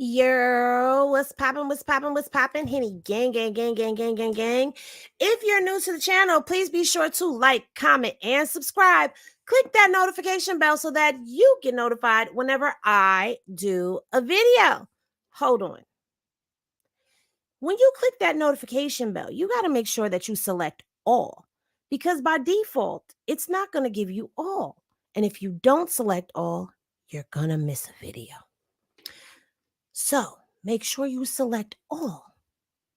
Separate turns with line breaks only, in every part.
Yo, what's poppin', what's poppin', what's poppin'? Henny gang, gang, gang, gang, gang, gang, gang. If you're new to the channel, please be sure to like, comment, and subscribe. Click that notification bell so that you get notified whenever I do a video. Hold on. When you click that notification bell, you got to make sure that you select all, because by default, it's not going to give you all. And if you don't select all, you're going to miss a video. So make sure you select all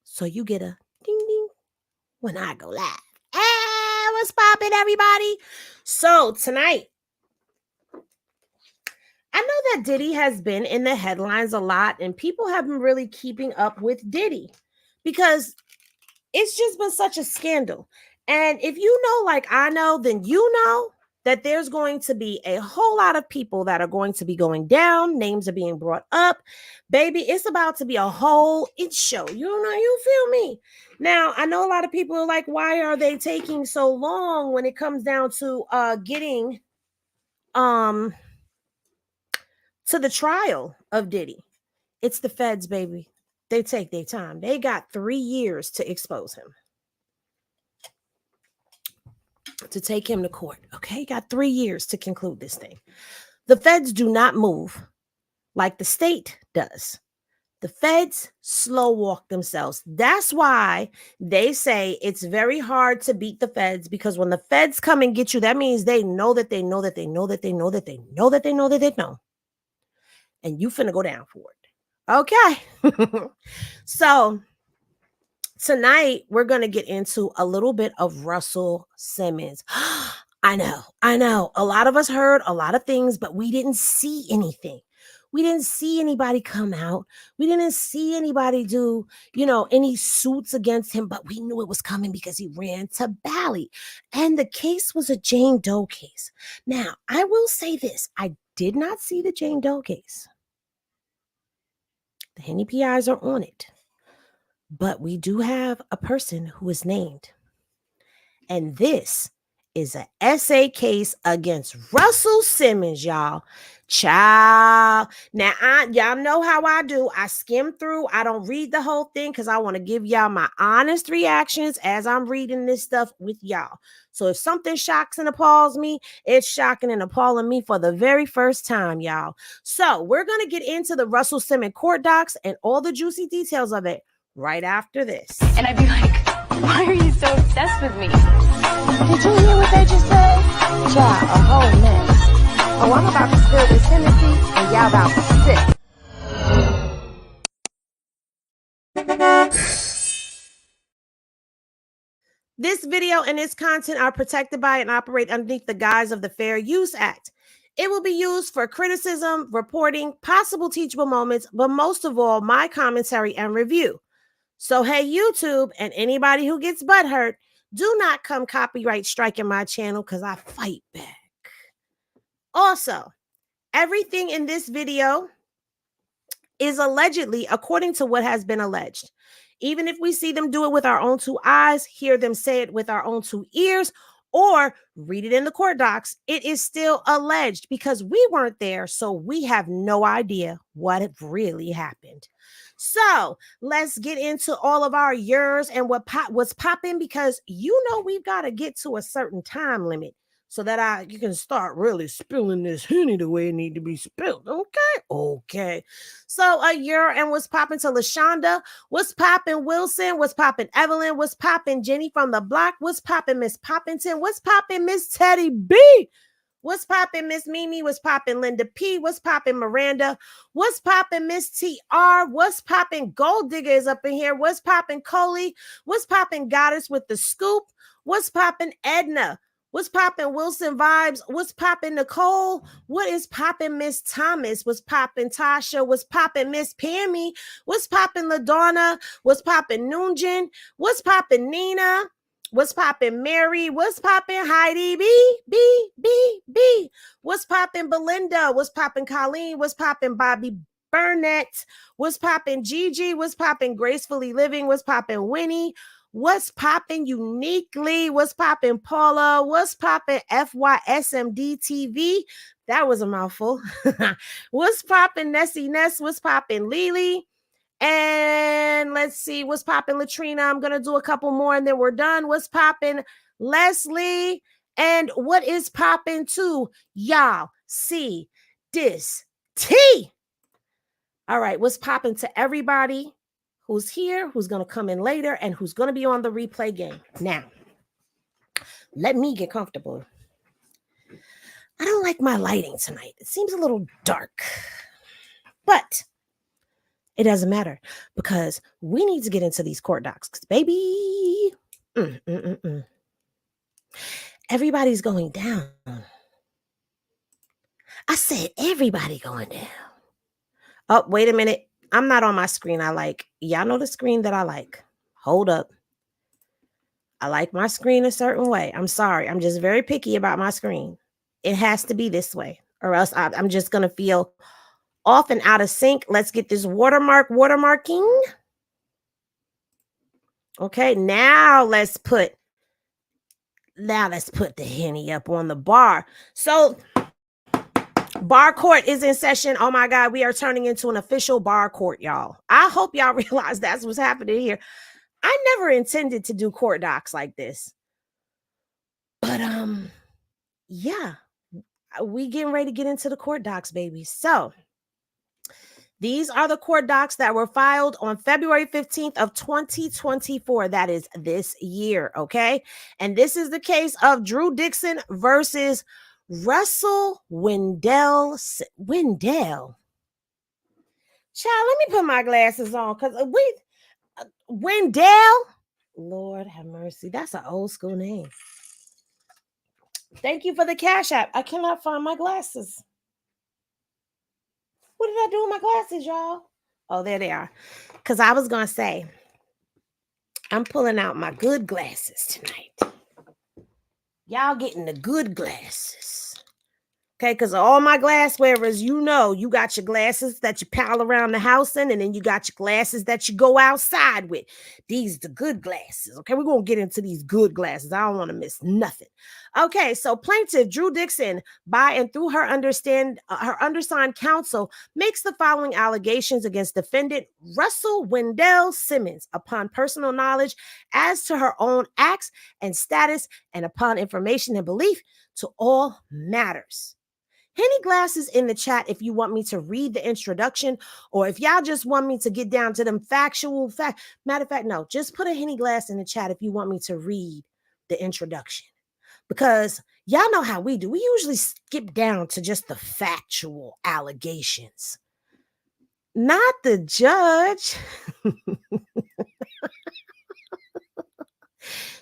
so you get a ding ding when I go live. Hey, what's poppin', everybody? So tonight, I know that Diddy has been in the headlines a lot, and people have been really keeping up with Diddy because it's just been such a scandal. And if you know, like I know, then you know that there's going to be a whole lot of people that are going to be going down. Names are being brought up. Baby, it's about to be a whole show. You know, you feel me? Now, I know a lot of people are like, why are they taking so long when it comes down to getting to the trial of Diddy? It's the feds, baby. They take their time. They got 3 years to expose him, to take him to court. Okay, got 3 years to conclude this thing. The feds do not move like the state does. The feds slow walk themselves. That's why they say it's very hard to beat the feds, because when the feds come and get you, that means they know that they know that they know that they know that they know that they know that they know. And you finna go down for it. Okay. So tonight, we're going to get into a little bit of Russell Simmons. I know. A lot of us heard a lot of things, but we didn't see anything. We didn't see anybody come out. We didn't see anybody do, any suits against him, but we knew it was coming because he ran to Bali. And the case was a Jane Doe case. Now, I will say this. I did not see the Jane Doe case. The Henny PIs are on it. But we do have a person who is named. And this is an SA case against Russell Simmons, y'all. Child. Now, y'all know how I do. I skim through. I don't read the whole thing because I want to give y'all my honest reactions as I'm reading this stuff with y'all. So if something shocks and appalls me, it's shocking and appalling me for the very first time, y'all. So we're going to get into the Russell Simmons court docs and all the juicy details of it right after this.
And I'd be like, why are you so obsessed with me?
Did you hear what they just said? Child, a whole mess. Oh, I'm about to spill this Hennessy, and y'all about to sip.
This video and its content are protected by and operate underneath the guise of the Fair Use Act. It will be used for criticism, reporting, possible teachable moments, but most of all, my commentary and review. So, hey, YouTube and anybody who gets butthurt, do not come copyright striking my channel because I fight back. Also, everything in this video is allegedly according to what has been alleged. Even if we see them do it with our own 2 eyes, hear them say it with our own 2 ears, or read it in the court docs, it is still alleged because we weren't there, so we have no idea what really happened. So let's get into all of our years and what's popping, because we've got to get to a certain time limit so that you can start really spilling this Henny the way it need to be spilled. Okay. So a year and what's popping to LaShonda, what's popping Wilson, what's popping Evelyn, what's popping Jenny from the block, what's popping Miss Poppington, what's popping Miss Teddy B, what's popping Miss Mimi, what's popping Linda P, what's popping Miranda, what's popping Miss TR, what's popping Gold Digger is up in here, what's popping Coley, what's popping Goddess with the scoop, what's popping Edna, what's popping Wilson Vibes, what's popping Nicole, what is popping Miss Thomas, what's popping Tasha, what's popping Miss Pammy, what's popping LaDonna, what's popping Noonjan, what's popping Nina, what's popping Mary, what's popping Heidi B, what's popping Belinda, what's popping Colleen, what's popping Bobby Burnett, what's popping Gigi, what's popping Gracefully Living, what's popping Winnie, what's popping Uniquely, what's popping Paula, what's popping FYSMD TV, That was a mouthful. What's poppin', Nessie Ness? What's poppin', Lily? And let's see, what's poppin', Latrina? I'm gonna do a couple more and then we're done. What's poppin', Leslie? And what is poppin' too? Y'all see this tea. All right, what's poppin' to everybody who's here, who's gonna come in later, and who's gonna be on the replay game. Now, let me get comfortable. I don't like my lighting tonight. It seems a little dark, but it doesn't matter because we need to get into these court docs, baby. Everybody's going down. I said everybody going down. Oh, wait a minute. I'm not on my screen I like. Y'all know the screen that I like. Hold up. I like my screen a certain way. I'm sorry. I'm just very picky about my screen. It has to be this way or else I'm just going to feel off and out of sync. Let's get this watermarking. Okay, now let's put the Henny up on the bar. So bar court is in session. Oh my God, we are turning into an official bar court, y'all. I hope y'all realize that's what's happening here. I never intended to do court docs like this. But yeah, we getting ready to get into the court docs, baby. So these are the court docs that were filed on February 15th of 2024. That is this year, okay? And this is the case of Drew Dixon versus Russell Wendell. Child, let me put my glasses on because Wendell. Lord have mercy. That's an old school name. Thank you for the Cash App. I cannot find my glasses. What did I do with my glasses, y'all? Oh, there they are. Because I was going to say, I'm pulling out my good glasses tonight. Y'all getting the good glasses. Okay, because all my glass wearers, you know, you got your glasses that you pal around the house in, and then you got your glasses that you go outside with. These are the good glasses. Okay, we're going to get into these good glasses. I don't want to miss nothing. Okay, so plaintiff Drew Dixon, by and through her undersigned counsel, makes the following allegations against defendant Russell Wendell Simmons upon personal knowledge as to her own acts and status and upon information and belief to all matters. Henny glasses in the chat if you want me to read the introduction, or if y'all just want me to get down to them factual fact. Matter of fact, no, just put a Henny glass in the chat if you want me to read the introduction. Because y'all know how we do. We usually skip down to just the factual allegations. Not the judge.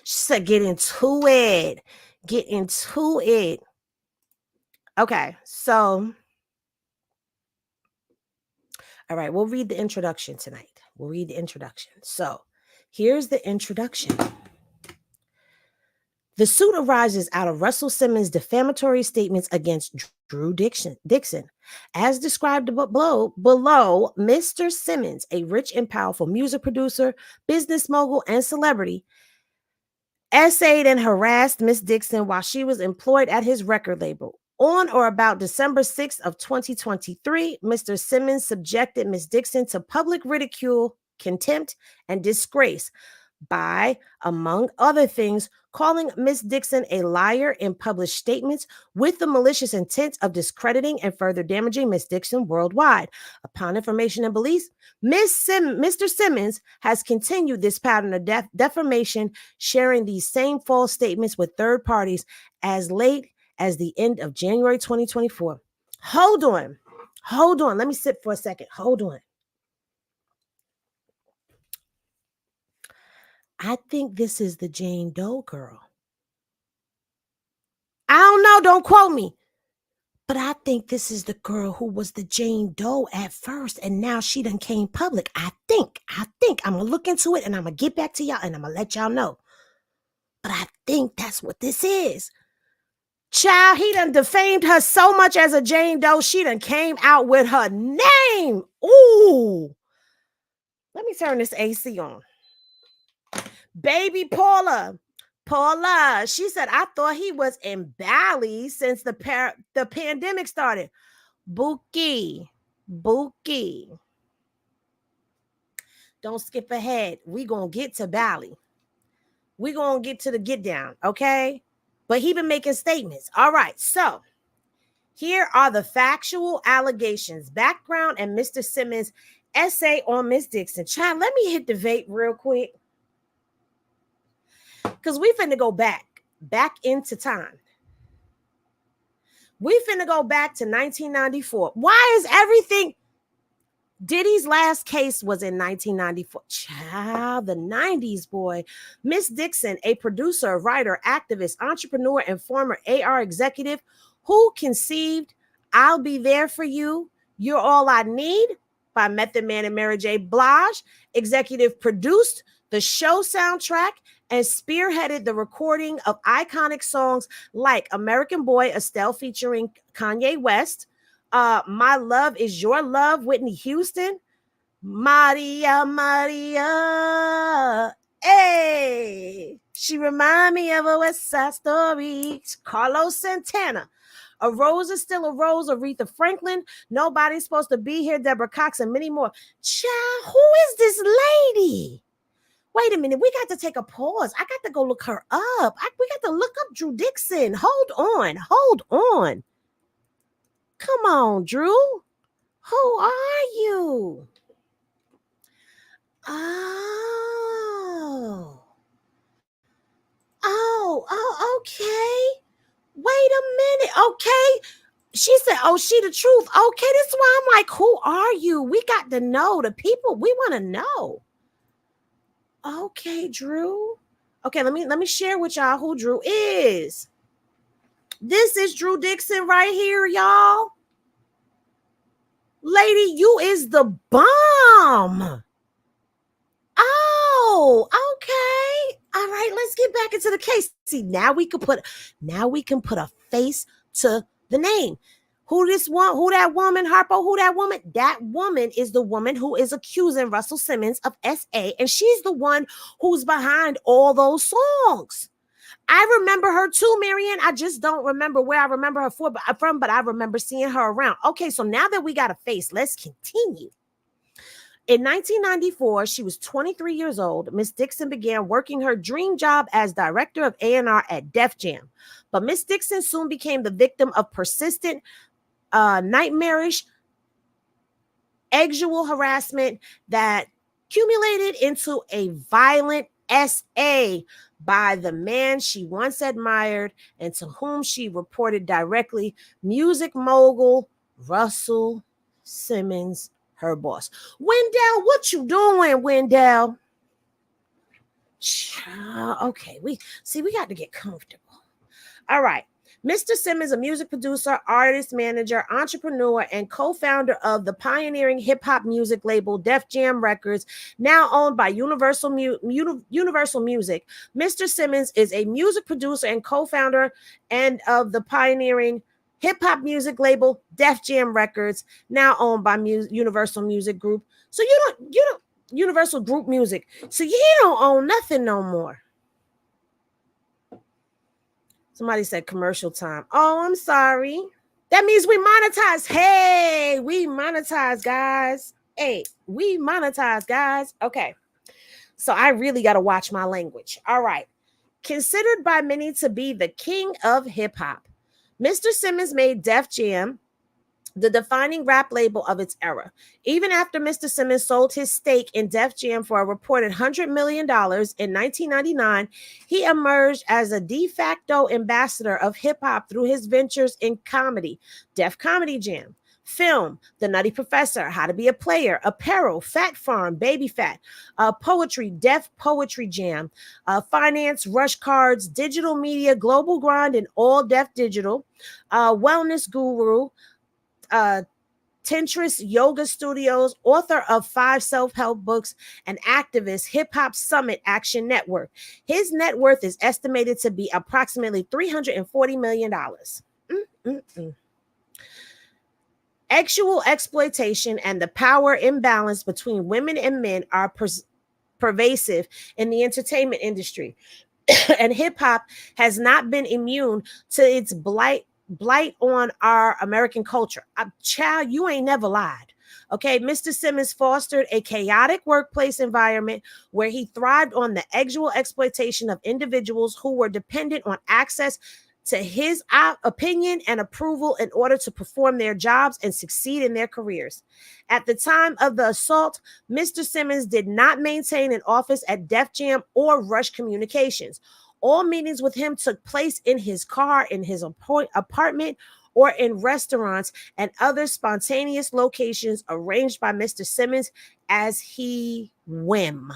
She said, get into it. Get into it. Okay, so, all right, we'll read the introduction tonight. We'll read the introduction. So, here's the introduction. The suit arises out of Russell Simmons' defamatory statements against Drew Dixon. As described below, Mr. Simmons, a rich and powerful music producer, business mogul, and celebrity, essayed and harassed Miss Dixon while she was employed at his record label. On or about December 6th of 2023, Mr. Simmons subjected Miss Dixon to public ridicule, contempt, and disgrace by, among other things, calling Miss Dixon a liar in published statements with the malicious intent of discrediting and further damaging Miss Dixon worldwide. Upon information and beliefs, Mr. Simmons has continued this pattern of defamation, sharing these same false statements with third parties as late as the end of January 2024. Hold on. Let me sit for a second. Hold on. I think this is the Jane Doe girl. I don't know. Don't quote me. But I think this is the girl who was the Jane Doe at first, and now she done came public. I think. I'm going to look into it, and I'm going to get back to y'all, and I'm going to let y'all know. But I think that's what this is. Child, he done defamed her so much as a Jane Doe, she done came out with her name. Ooh. Let me turn this AC on. Baby Paula, Paula, she said, I thought he was in Bali since the pandemic started. Buki. Don't skip ahead. We gonna get to Bali. We gonna get to the get down, okay? But he been making statements. All right, so here are the factual allegations, background, and Mr. Simmons' essay on Miss Dixon. Child, let me hit the vape real quick. Because we finna go back into time. We finna go back to 1994. Why is everything... Diddy's last case was in 1994. Child, the 90s, boy. Miss Dixon, a producer, writer, activist, entrepreneur, and former AR executive who conceived I'll Be There For You, You're All I Need by Method Man and Mary J. Blige, executive produced the show soundtrack and spearheaded the recording of iconic songs like American Boy, Estelle featuring Kanye West, My Love Is Your Love, Whitney Houston, Maria, hey, she remind me of a West Side Story, Carlos Santana, A Rose Is Still a Rose, Aretha Franklin, Nobody's Supposed to Be Here, Deborah Cox, and many more. Child, who is this lady? Wait a minute, we got to take a pause. I got to go look her up. We got to look up Drew Dixon. Hold on. Come on, Drew. Who are you? Oh, okay. Wait a minute. Okay. She said, oh, she the truth. Okay, this is why I'm like, who are you? We got to know the people. We want to know. Okay, Drew. Okay, let me share with y'all who Drew is. This is Drew Dixon right here, y'all. Lady, you is the bomb. Oh, okay. All right, let's get back into the case. See, now we can put a face to the name. Who that woman, Harpo, who that woman? That woman is the woman who is accusing Russell Simmons of SA, and she's the one who's behind all those songs. I remember her too, Marianne. I just don't remember where I remember her from, but I remember seeing her around. Okay, so now that we got a face, let's continue. In 1994, she was 23 years old. Miss Dixon began working her dream job as director of A&R at Def Jam. But Miss Dixon soon became the victim of persistent, nightmarish, sexual harassment that accumulated into a violent SA by the man she once admired and to whom she reported directly, music mogul Russell Simmons, her boss. Wendell, what you doing, Wendell? Okay, we got to get comfortable. All right. Mr. Simmons, a music producer, artist, manager, entrepreneur, and co-founder of the pioneering hip-hop music label Def Jam Records, now owned by Universal Music. Mr. Simmons is a music producer and co-founder and of the pioneering hip-hop music label Def Jam Records, now owned by Universal Music Group. So you don't Universal Group Music. So you don't own nothing no more. Somebody said commercial time. Oh, I'm sorry. That means we monetize. Hey, we monetize, guys. Okay. So I really got to watch my language. All right. Considered by many to be the king of hip hop, Mr. Simmons made Def Jam the defining rap label of its era. Even after Mr. Simmons sold his stake in Def Jam for a reported $100 million in 1999, he emerged as a de facto ambassador of hip-hop through his ventures in comedy, Def Comedy Jam, film, The Nutty Professor, How to Be a Player, apparel, Fat Farm, Baby Fat, poetry, Def Poetry Jam, finance, Rush Cards, digital media, Global Grind, and All Def Digital, wellness guru, Tintris Yoga Studios, author of 5 self-help books, and activist Hip Hop Summit Action Network. His net worth is estimated to be approximately $340 million. Sexual exploitation and the power imbalance between women and men are pervasive in the entertainment industry. and hip hop has not been immune to its blight on our American culture. Child, you ain't never lied. Okay, Mr. Simmons fostered a chaotic workplace environment where he thrived on the actual exploitation of individuals who were dependent on access to his opinion and approval in order to perform their jobs and succeed in their careers. At the time of the assault, Mr. Simmons did not maintain an office at Def Jam or Rush Communications. All meetings with him took place in his car, in his apartment, or in restaurants and other spontaneous locations arranged by Mr. Simmons as he whim.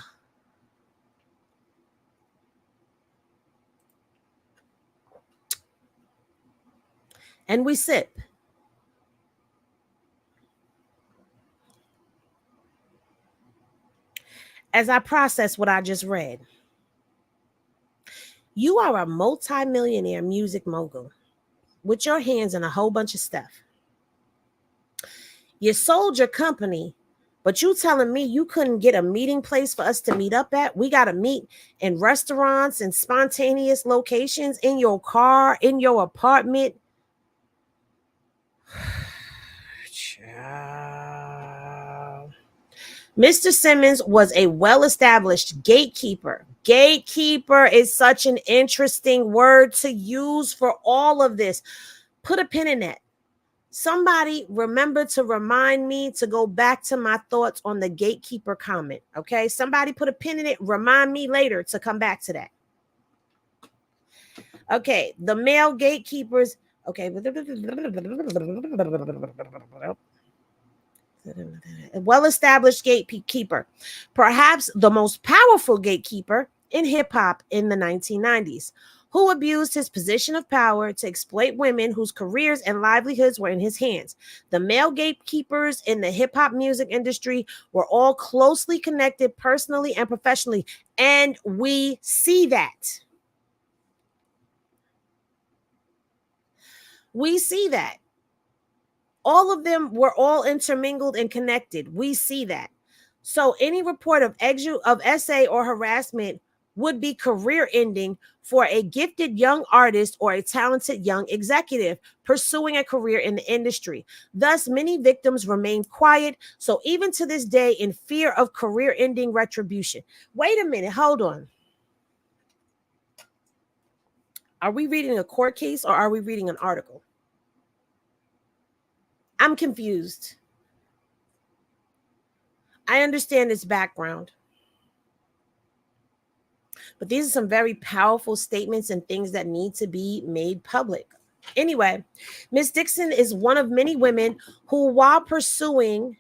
And we sip. As I process what I just read, you are a multi-millionaire music mogul with your hands in a whole bunch of stuff. You sold your company, but you telling me you couldn't get a meeting place for us to meet up at? We got to meet in restaurants and spontaneous locations, in your car, in your apartment. Mr. Simmons was a well-established gatekeeper. Gatekeeper is such an interesting word to use for all of this. Put a pin in that. Somebody remember to remind me to go back to my thoughts on the gatekeeper comment. Okay, somebody put a pin in it. Remind me later to come back to that. Okay, the male gatekeepers. Okay. A well-established gatekeeper, perhaps the most powerful gatekeeper in hip-hop in the 1990s, who abused his position of power to exploit women whose careers and livelihoods were in his hands. The male gatekeepers in the hip-hop music industry were all closely connected personally and professionally, and we see that. We see that. All of them were all intermingled and connected. We see that. So any report of SA or harassment would be career ending for a gifted young artist or a talented young executive pursuing a career in the industry. Thus, many victims remain quiet. So even to this day, in fear of career ending retribution. Wait a minute. Hold on. Are we reading a court case or are we reading an article? I'm confused. I understand its background, but these are some very powerful statements and things that need to be made public. Anyway, Miss Dixon is one of many women who, while pursuing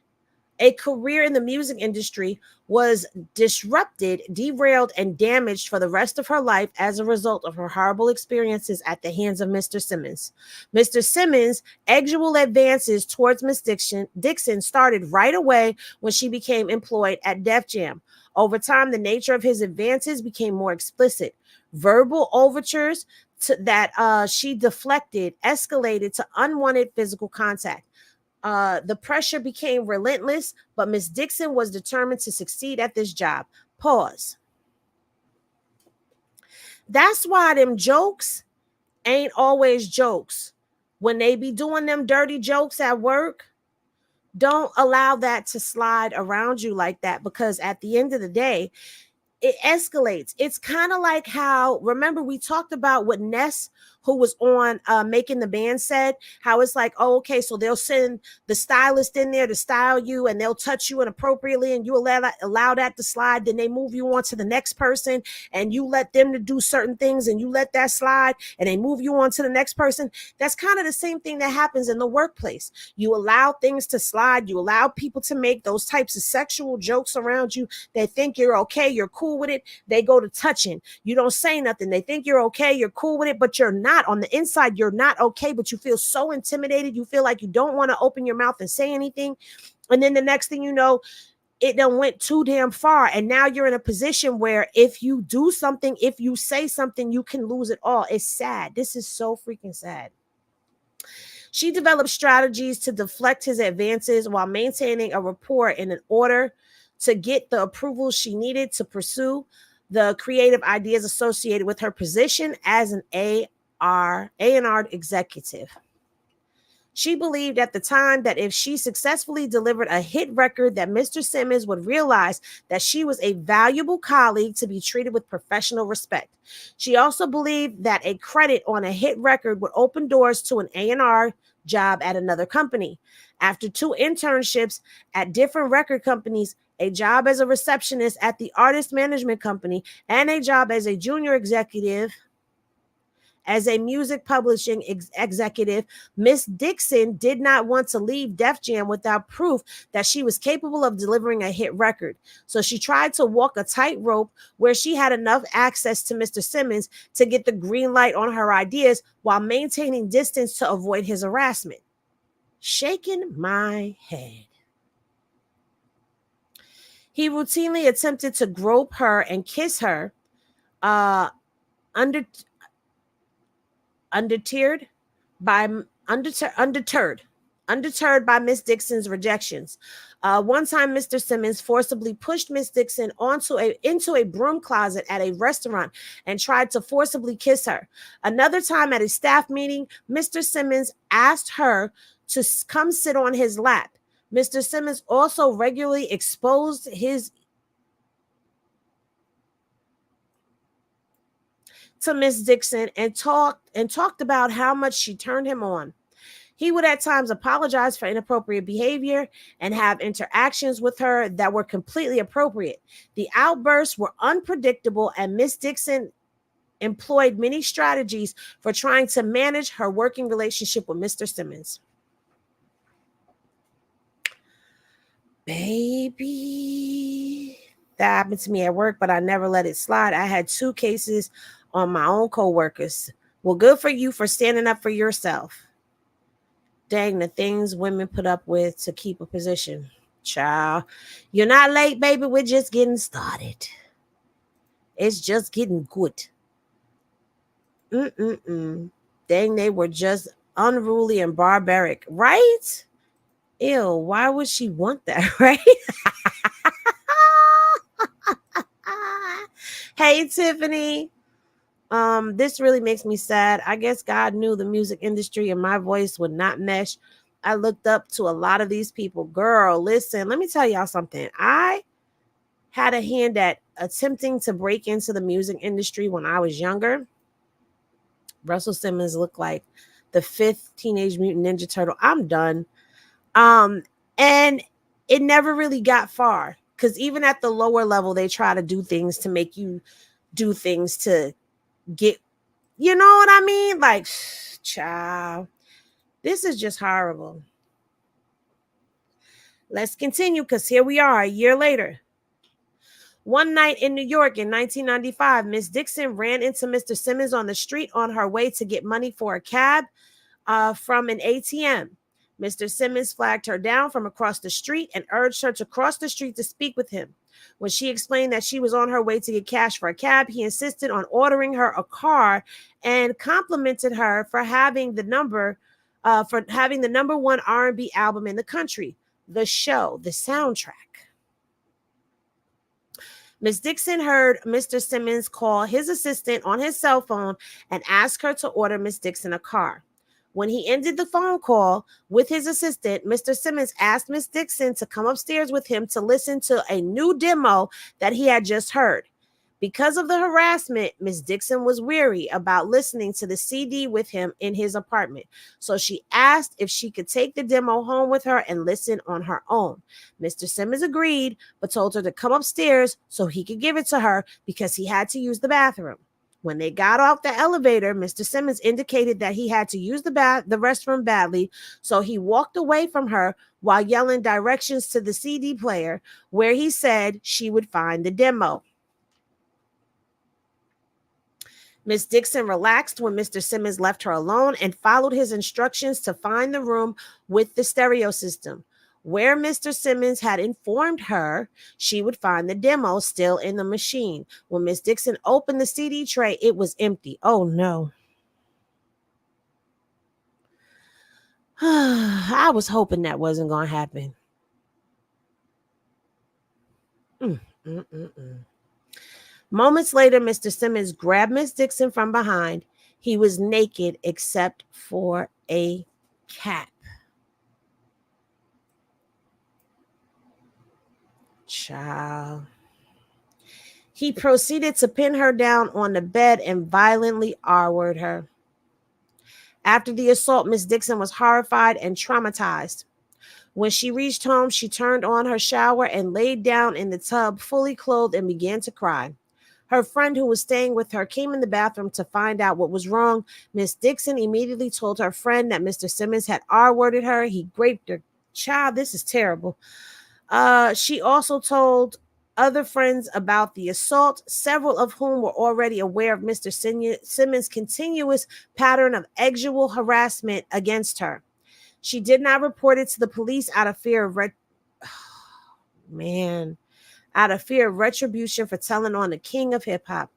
a career in the music industry, was disrupted, derailed, and damaged for the rest of her life as a result of her horrible experiences at the hands of Mr. Simmons. Mr. Simmons' actual advances towards Miss Dixon started right away when she became employed at Def Jam. Over time, the nature of his advances became more explicit. Verbal overtures that she deflected escalated to unwanted physical contact. The pressure became relentless, but Miss Dixon was determined to succeed at this job. Pause. That's why them jokes ain't always jokes. When they be doing them dirty jokes at work, don't allow that to slide around you like that, because at the end of the day, it escalates. It's kind of like how, remember we talked about what Ness, who was on Making the Band, said, how it's like, oh, okay, so they'll send the stylist in there to style you and they'll touch you inappropriately and you allow that to slide. Then they move you on to the next person and you let them to do certain things and you let that slide and they move you on to the next person. That's kind of the same thing that happens in the workplace. You allow things to slide. You allow people to make those types of sexual jokes around you. They think you're okay. You're cool with it. They go to touching. You don't say nothing. They think you're okay. You're cool with it, but you're not. On the inside, you're not okay, but you feel so intimidated. You feel like you don't want to open your mouth and say anything. And then the next thing you know, it done went too damn far. And now you're in a position where if you do something, if you say something, you can lose it all. It's sad. This is so freaking sad. She developed strategies to deflect his advances while maintaining a rapport in order to get the approval she needed to pursue. the creative ideas associated with her position as an A&R executive. She believed at the time that if she successfully delivered a hit record, that Mr. Simmons would realize that she was a valuable colleague to be treated with professional respect. She also believed that a credit on a hit record would open doors to an A&R job at another company. After 2 internships at different record companies, a job as a receptionist at the artist management company, and a job as a junior executive as a music publishing executive, Miss Dixon did not want to leave Def Jam without proof that she was capable of delivering a hit record. So she tried to walk a tightrope where she had enough access to Mr. Simmons to get the green light on her ideas while maintaining distance to avoid his harassment. Shaking my head. He routinely attempted to grope her and kiss her, undeterred by Miss Dixon's rejections. One time, Mr. Simmons forcibly pushed Miss Dixon into a broom closet at a restaurant and tried to forcibly kiss her. Another time, at a staff meeting, Mr. Simmons asked her to come sit on his lap. Mr. Simmons also regularly exposed to Miss Dixon and talked about how much she turned him on. He would at times apologize for inappropriate behavior and have interactions with her that were completely appropriate. The outbursts were unpredictable, and Miss Dixon employed many strategies for trying to manage her working relationship with Mr. Simmons. Baby, that happened to me at work, but I never let it slide. I had 2 cases on my own coworkers. Well, good for you for standing up for yourself. Dang, the things women put up with to keep a position. Child, you're not late, baby. We're just getting started. It's just getting good. Dang, they were just unruly and barbaric, right? Ew, why would she want that, right? Hey, Tiffany. This really makes me sad. I guess God knew the music industry and my voice would not mesh. I looked up to a lot of these people. Girl, listen, let me tell y'all something. I had a hand at attempting to break into the music industry when I was younger. Russell Simmons looked like the 5th Teenage Mutant Ninja Turtle. I'm done. And it never really got far, because even at the lower level, they try to do things to make you do things to get, you know what I mean? Like, child, this is just horrible. Let's continue, because here we are a year later. One night in New York in 1995, Miss Dixon ran into Mr. Simmons on the street on her way to get money for a cab from an ATM. Mr. Simmons flagged her down from across the street and urged her to cross the street to speak with him. When she explained that she was on her way to get cash for a cab, he insisted on ordering her a car and complimented her for having the number one R&B album in the country, The Show, the soundtrack. Miss Dixon heard Mr. Simmons call his assistant on his cell phone and ask her to order Miss Dixon a car. When he ended the phone call with his assistant, Mr. Simmons asked Miss Dixon to come upstairs with him to listen to a new demo that he had just heard. Because of the harassment, Miss Dixon was weary about listening to the CD with him in his apartment. So she asked if she could take the demo home with her and listen on her own. Mr. Simmons agreed, but told her to come upstairs so he could give it to her because he had to use the bathroom. When they got off the elevator, Mr. Simmons indicated that he had to use the restroom badly, so he walked away from her while yelling directions to the CD player, where he said she would find the demo. Miss Dixon relaxed when Mr. Simmons left her alone and followed his instructions to find the room with the stereo system. Where Mr. Simmons had informed her she would find the demo still in the machine. When Miss Dixon opened the CD tray, it was empty. Oh, no. I was hoping that wasn't going to happen. Moments later, Mr. Simmons grabbed Miss Dixon from behind. He was naked except for a cap. Child. He proceeded to pin her down on the bed and violently R-word her. After the assault, Miss Dixon was horrified and traumatized. When she reached home, she turned on her shower and laid down in the tub, fully clothed, and began to cry. Her friend who was staying with her came in the bathroom to find out what was wrong. Miss Dixon immediately told her friend that Mr. Simmons had R-worded her. He raped her. Child, this is terrible. She also told other friends about the assault, several of whom were already aware of Mr. Simmons' continuous pattern of sexual harassment against her. She did not report it to the police out of fear of retribution for telling on the king of hip hop.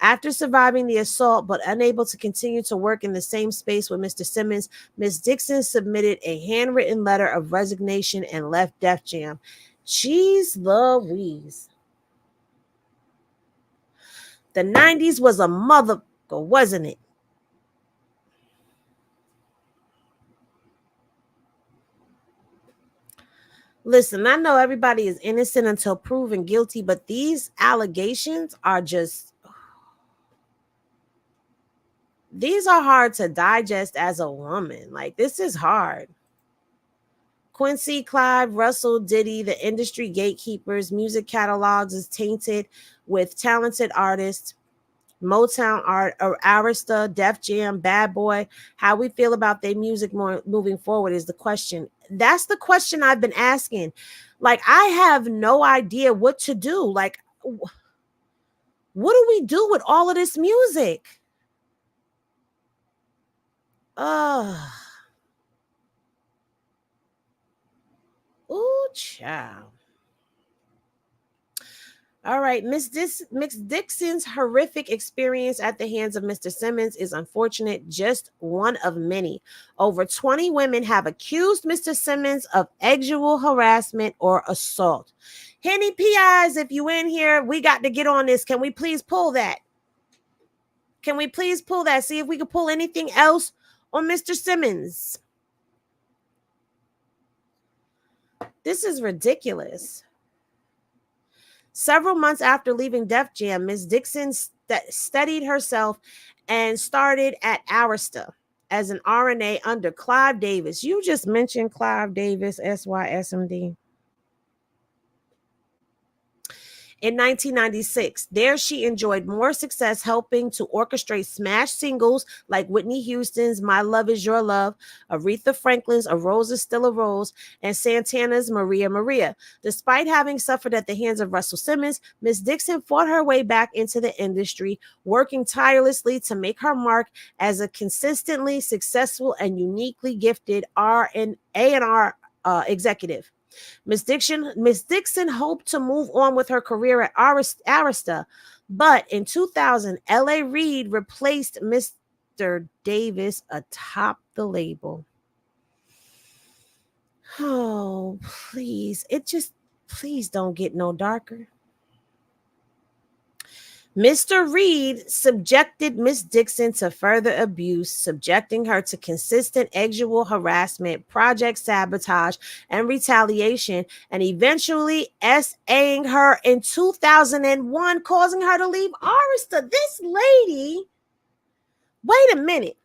After surviving the assault but unable to continue to work in the same space with Mr. Simmons, Ms. Dixon submitted a handwritten letter of resignation and left Def Jam. Jeez Louise. The 90s was a mother, wasn't it? Listen, I know everybody is innocent until proven guilty, but these allegations are just... these are hard to digest as a woman. Like, this is hard. Quincy, Clive, Russell, Diddy, the industry gatekeepers, music catalogs is tainted with talented artists. Motown art, or Arista, Def Jam, Bad Boy. How we feel about their music moving forward is the question. That's the question I've been asking. Like, I have no idea what to do. Like, what do we do with all of this music? Ooh, child. All right, Miss Dixon's horrific experience at the hands of Mr. Simmons is unfortunate, just one of many. Over 20 women have accused Mr. Simmons of sexual harassment or assault. Henny PIs, if you in here, we got to get on this. Can we please pull that? Can we please pull that? See if we can pull anything else on Mr. Simmons. This is ridiculous. Several months after leaving Def Jam, Ms. Dixon steadied herself and started at Arista as an RNA under Clive Davis. You just mentioned Clive Davis, SYSMD. In 1996, there she enjoyed more success helping to orchestrate smash singles like Whitney Houston's My Love Is Your Love, Aretha Franklin's A Rose Is Still a Rose, and Santana's Maria Maria. Despite having suffered at the hands of Russell Simmons, Ms. Dixon fought her way back into the industry, working tirelessly to make her mark as a consistently successful and uniquely gifted A&R executive. Miss Dixon hoped to move on with her career at Arista, but in 2000, L.A. Reid replaced Mr. Davis atop the label. Oh, please. Please don't get no darker. Mr. Reid subjected Miss Dixon to further abuse, subjecting her to consistent sexual harassment, project sabotage, and retaliation, and eventually SAing her in 2001, causing her to leave Arista. This lady, wait a minute.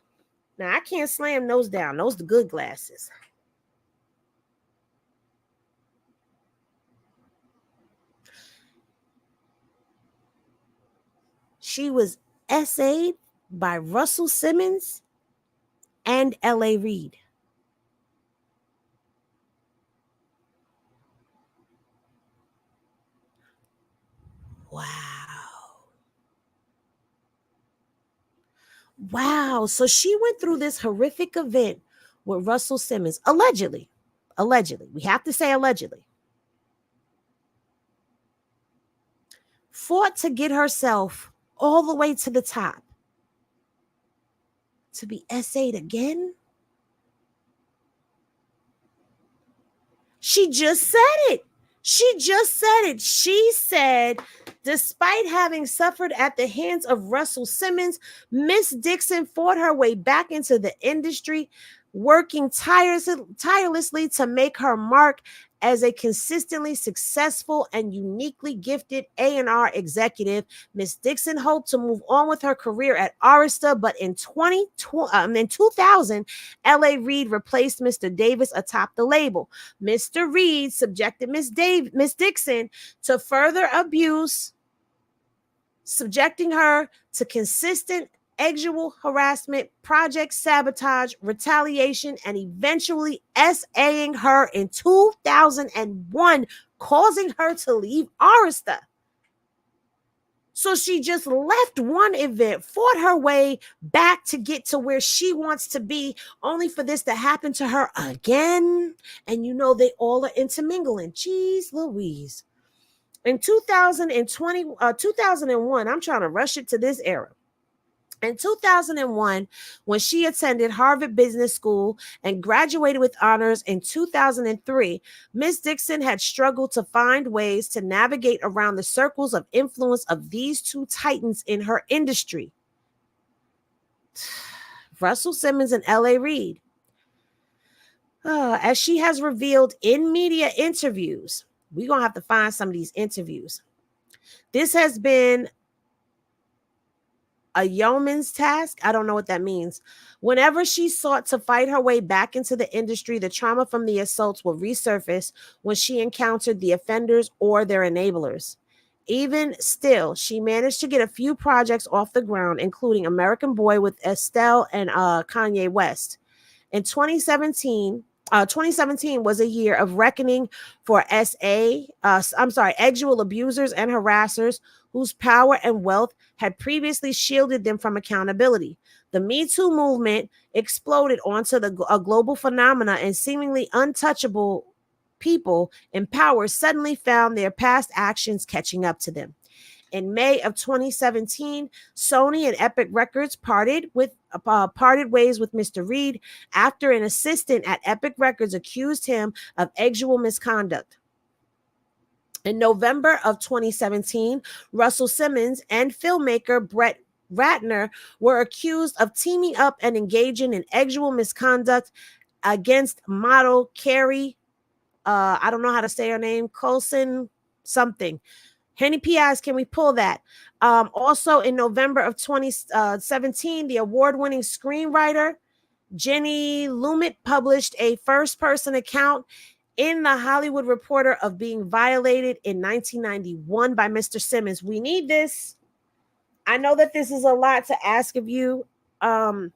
Now, I can't slam those down. Those are the good glasses. She was SA'd by Russell Simmons and L.A. Reid. Wow. Wow. So she went through this horrific event with Russell Simmons, allegedly. Allegedly. We have to say allegedly. Fought to get herself all the way to the top. To be SA'd again? She just said it. She just said it. She said, despite having suffered at the hands of Russell Simmons, Miss Dixon fought her way back into the industry, working tirelessly to make her mark as a consistently successful and uniquely gifted A&R executive. Miss Dixon hoped to move on with her career at Arista, but in 2000, L.A. Reid replaced Mr. Davis atop the label. Mr. Reid subjected Miss Dixon to further abuse, subjecting her to consistent sexual harassment, project sabotage, retaliation, and eventually SAing her in 2001, causing her to leave Arista. So she just left one event, fought her way back to get to where she wants to be, only for this to happen to her again. And you know, they all are intermingling. Jeez Louise. In 2001, I'm trying to rush it to this era. In 2001, when she attended Harvard Business School and graduated with honors in 2003, Ms. Dixon had struggled to find ways to navigate around the circles of influence of these two titans in her industry, Russell Simmons and L.A. Reid. As she has revealed in media interviews, we're going to have to find some of these interviews. This has been a yeoman's task. I don't know what that means. Whenever she sought to fight her way back into the industry, the trauma from the assaults will resurface when she encountered the offenders or their enablers. Even still, she managed to get a few projects off the ground, including American Boy with Estelle and Kanye West. In 2017 was a year of reckoning for sexual abusers and harassers whose power and wealth had previously shielded them from accountability. The Me Too movement exploded onto a global phenomena, and seemingly untouchable people in power suddenly found their past actions catching up to them. In May of 2017, Sony and Epic Records parted ways with Mr. Reid after an assistant at Epic Records accused him of sexual misconduct. In November of 2017, Russell Simmons and filmmaker Brett Ratner were accused of teaming up and engaging in sexual misconduct against model Carrie, I don't know how to say her name, Colson something. Henny PIs, can we pull that? Also in November of 2017, the award-winning screenwriter Jenny Lumet published a first-person account in the Hollywood Reporter of being violated in 1991 by Mr. Simmons. We need this. I know that this is a lot to ask of you guys,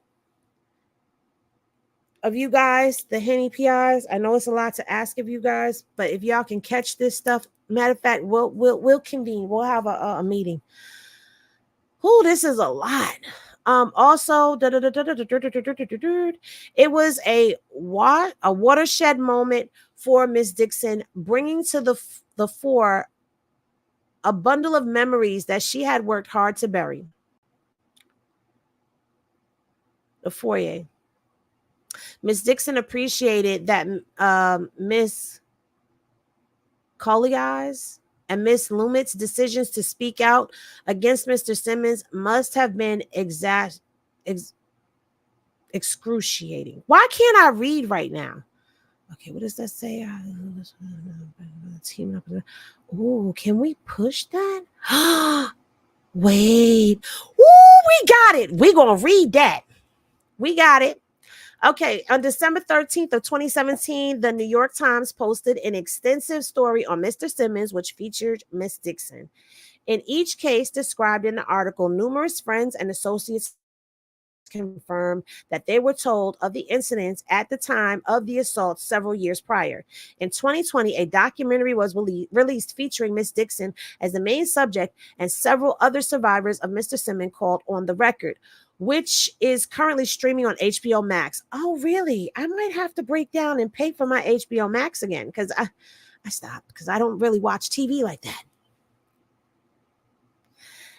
the Henny PIs. I know it's a lot to ask of you guys, but if y'all can catch this stuff, matter of fact, we'll convene. We'll have a meeting. Ooh, this is a lot. Also, it was a watershed moment for Miss Dixon, bringing to the fore a bundle of memories that she had worked hard to bury. The foyer. Miss Dixon appreciated that Miss Colliers and Miss Lumet's decisions to speak out against Mr. Simmons must have been excruciating. Why can't I read right now? Okay, what does that say? Oh, can we push that? Wait. Ooh, we got it. We're going to read that. We got it. Okay, on December 13th of 2017, the New York Times posted an extensive story on Mr. Simmons, which featured Miss Dixon. In each case described in the article, numerous friends and associates confirmed that they were told of the incidents at the time of the assault several years prior. In 2020, a documentary was released featuring Miss Dixon as the main subject and several other survivors of Mr. Simmons called On the Record, which is currently streaming on HBO Max. Oh, really? I might have to break down and pay for my HBO Max again because I stopped because I don't really watch TV like that.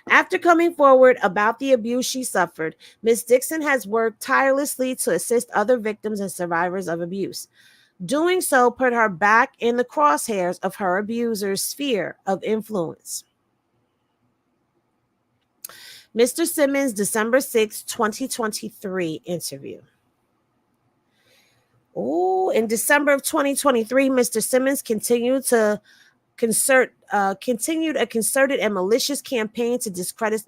After coming forward about the abuse she suffered, Ms. Dixon has worked tirelessly to assist other victims and survivors of abuse. Doing so put her back in the crosshairs of her abuser's sphere of influence. Mr. Simmons, December 6, 2023 interview. Oh, in December of 2023, Mr. Simmons continued a concerted and malicious campaign to discredit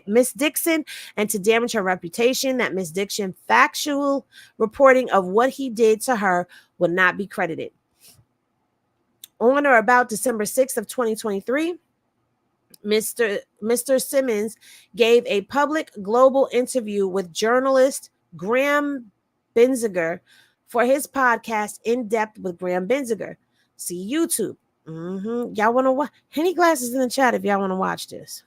Miss Dixon and to damage her reputation. That Miss Dixon factual reporting of what he did to her would not be credited. On or about December 6th of 2023, Mr. Simmons gave a public global interview with journalist Graham Benziger for his podcast In Depth with Graham Benziger. See YouTube. Y'all want to watch? Henny Glasses in the chat if y'all want to watch this.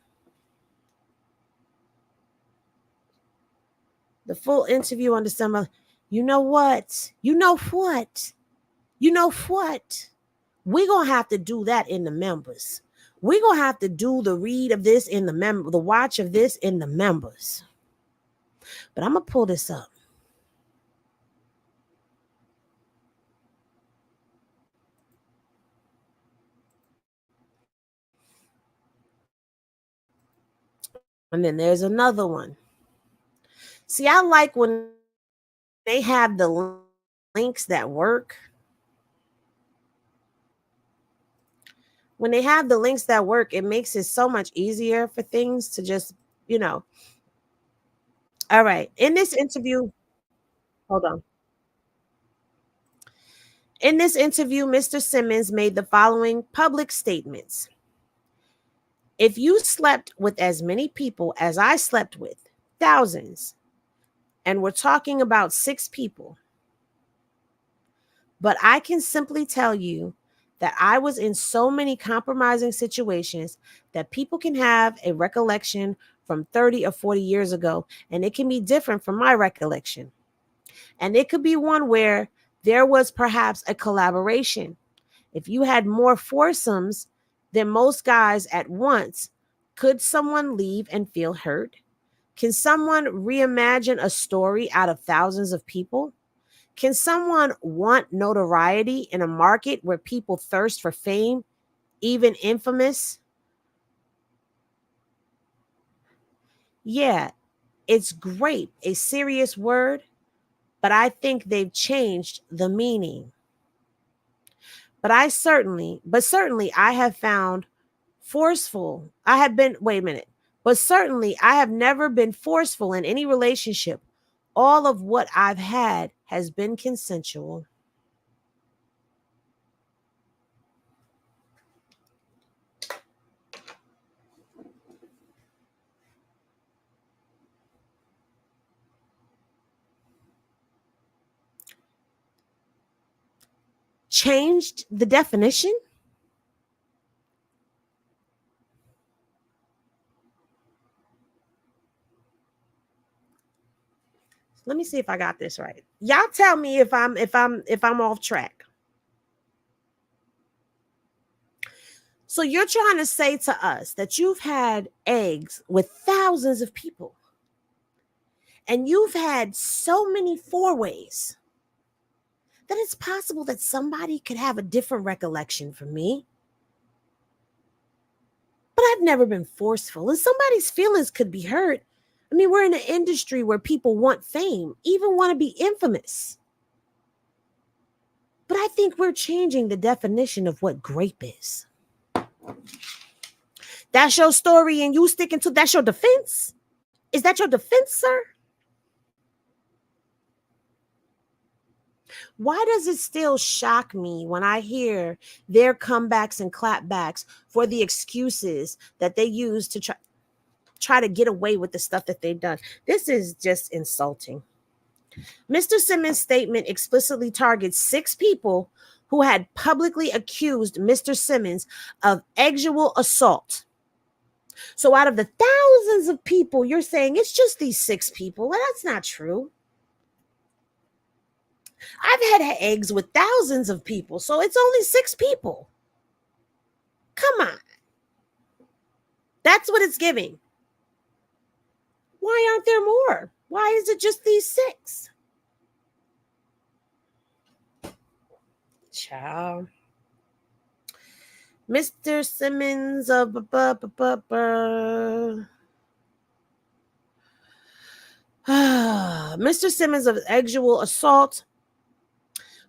The full interview on December. You know what? We're going to have to do that in the members. We're going to have to do the read of this in the watch of this in the members. But I'm going to pull this up. And then there's another one. See, I like when they have the links that work. When they have the links that work, it makes it so much easier for things to just, All right. In this interview, hold on. In this interview, Mr. Simmons made the following public statements. If you slept with as many people as I slept with, thousands, and we're talking about 6 people, but I can simply tell you that I was in so many compromising situations that people can have a recollection from 30 or 40 years ago, and it can be different from my recollection. And it could be one where there was perhaps a collaboration. If you had more foursomes than most guys at once, could someone leave and feel hurt? Can someone reimagine a story out of thousands of people? Can someone want notoriety in a market where people thirst for fame, even infamous? Yeah, it's great, a serious word, but I think they've changed the meaning. But certainly I have found forceful. But certainly I have never been forceful in any relationship. All of what I've had has been consensual. Changed the definition? Let me see if I got this right. Y'all tell me if I'm off track. So you're trying to say to us that you've had eggs with thousands of people and you've had so many 4-ways that it's possible that somebody could have a different recollection from me. But I've never been forceful, and somebody's feelings could be hurt. I mean, we're in an industry where people want fame, even want to be infamous. But I think we're changing the definition of what grape is. That's your story, and you sticking to that's your defense? Is that your defense, sir? Why does it still shock me when I hear their comebacks and clapbacks for the excuses that they use to try to get away with the stuff that they've done? This is just insulting. Mr. Simmons' statement explicitly targets 6 people who had publicly accused Mr. Simmons of sexual assault. So out of the thousands of people, you're saying it's just these 6 people. Well, that's not true. I've had eggs with thousands of people, so it's only 6 people. Come on. That's what it's giving. Why aren't there more? Why is it just these 6? Child. Mr. Simmons of Mr. Simmons of sexual assault,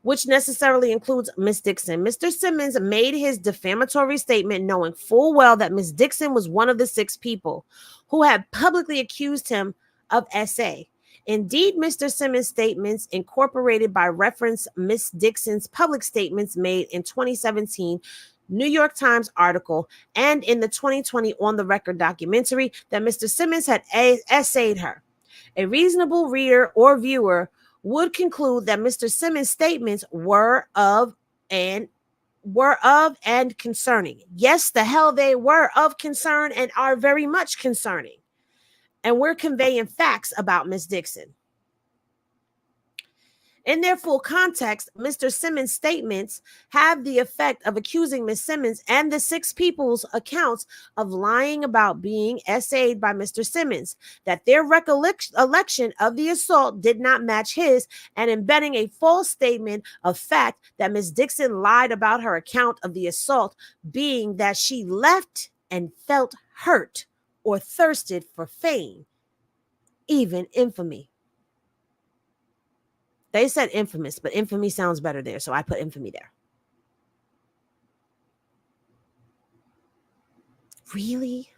which necessarily includes Miss Dixon. Mr. Simmons made his defamatory statement knowing full well that Miss Dixon was one of the 6 people who had publicly accused him of SA. Indeed, Mr. Simmons' statements incorporated by reference Miss Dixon's public statements made in 2017 New York Times article and in the 2020 On the Record documentary that Mr. Simmons had essayed her. A reasonable reader or viewer would conclude that Mr. Simmons' statements were of and concerning. Yes, the hell they were of concern and are very much concerning. And we're conveying facts about Miss Dixon. In their full context, Mr. Simmons' statements have the effect of accusing Miss Simmons and the 6 people's accounts of lying about being essayed by Mr. Simmons, that their recollection of the assault did not match his, and embedding a false statement of fact that Miss Dixon lied about her account of the assault, being that she left and felt hurt or thirsted for fame, even infamy. They said infamous, but infamy sounds better there, so I put infamy there. Really?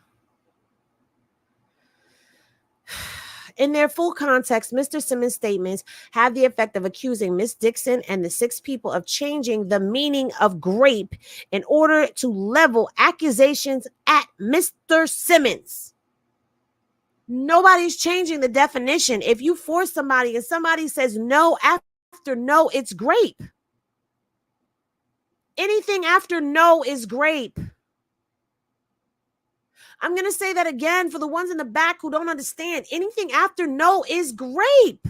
In their full context, Mr. Simmons' statements have the effect of accusing Miss Dixon and the 6 people of changing the meaning of grape in order to level accusations at Mr. Simmons. Nobody's changing the definition. If you force somebody and somebody says no after no, it's grape. Anything after no is grape. I'm going to say that again for the ones in the back who don't understand. Anything after no is grape.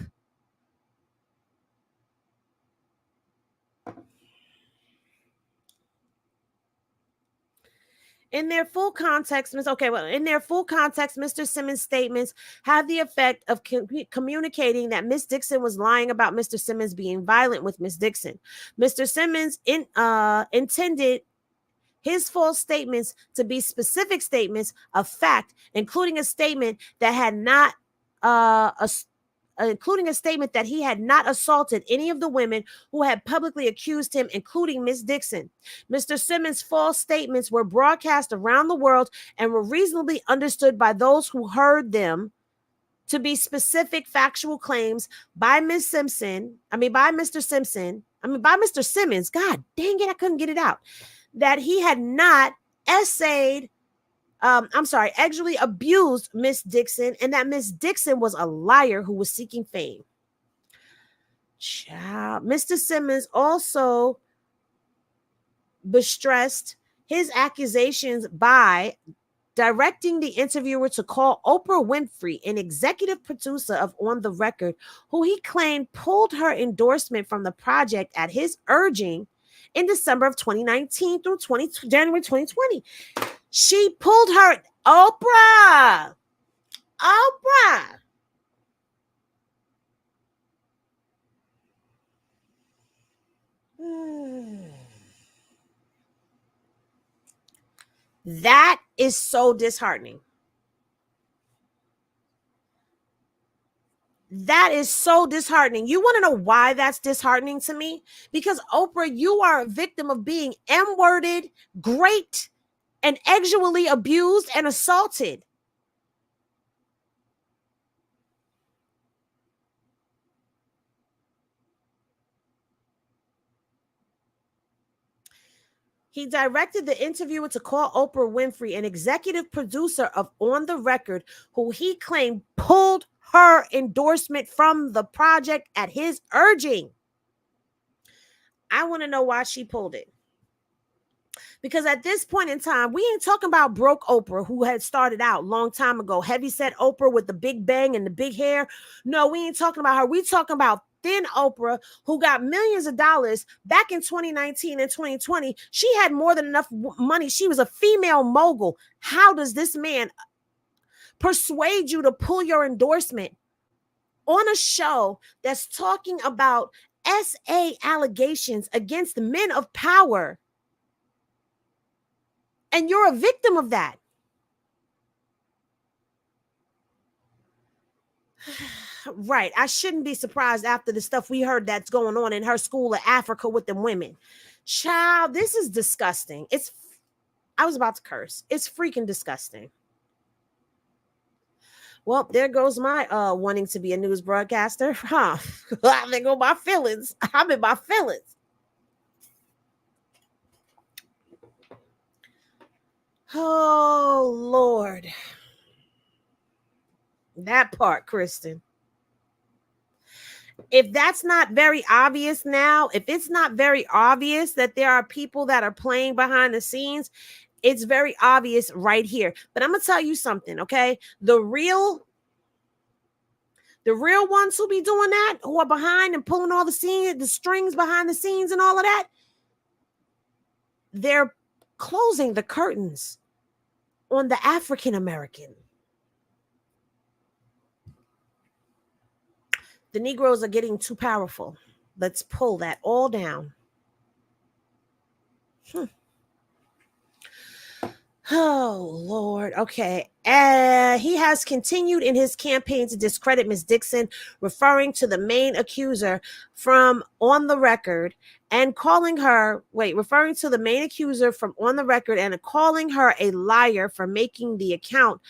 In their full context, Mr. Simmons' statements have the effect of communicating that Miss Dixon was lying about Mr. Simmons being violent with Miss Dixon. Mr. Simmons intended his false statements to be specific statements of fact, including a statement that he had not assaulted any of the women who had publicly accused him, including Miss Dixon. Mr. Simmons' false statements were broadcast around the world and were reasonably understood by those who heard them to be specific factual claims by Mr. Simmons. God dang it, I couldn't get it out. That he had not actually abused Miss Dixon, and that Miss Dixon was a liar who was seeking fame. Child. Mr. Simmons also bestressed his accusations by directing the interviewer to call Oprah Winfrey, an executive producer of On the Record, who he claimed pulled her endorsement from the project at his urging in December of 2019 through January 2020. She pulled her. Oprah. That is so disheartening. That is so disheartening. You want to know why that's disheartening to me? Because Oprah, you are a victim of being M-worded, raped, and sexually abused and assaulted. He directed the interviewer to call Oprah Winfrey, an executive producer of On the Record, who he claimed pulled her endorsement from the project at his urging. I want to know why she pulled it. Because at this point in time, we ain't talking about broke Oprah, who had started out a long time ago. Heavyset Oprah with the big bang and the big hair. No, we ain't talking about her. We talking about thin Oprah, who got millions of dollars back in 2019 and 2020. She had more than enough money. She was a female mogul. How does this man persuade you to pull your endorsement on a show that's talking about SA allegations against the men of power, and you're a victim of that. Right. I shouldn't be surprised after the stuff we heard that's going on in her school in Africa with them women. Child, this is disgusting. I was about to curse. It's freaking disgusting. Well, there goes my wanting to be a news broadcaster. Huh. There go my feelings. I'm in my feelings. Oh, Lord. That part, Kristen. If that's not very obvious now, if it's not very obvious that there are people that are playing behind the scenes, it's very obvious right here. But I'm going to tell you something, okay? The real ones who be doing that, who are behind and pulling all the strings behind the scenes and all of that, they're closing the curtains on the African American. The Negroes are getting too powerful. Let's pull that all down. Oh, Lord. Okay. He has continued in his campaign to discredit Ms. Dixon, referring to the main accuser from on the record and calling her a liar for making the account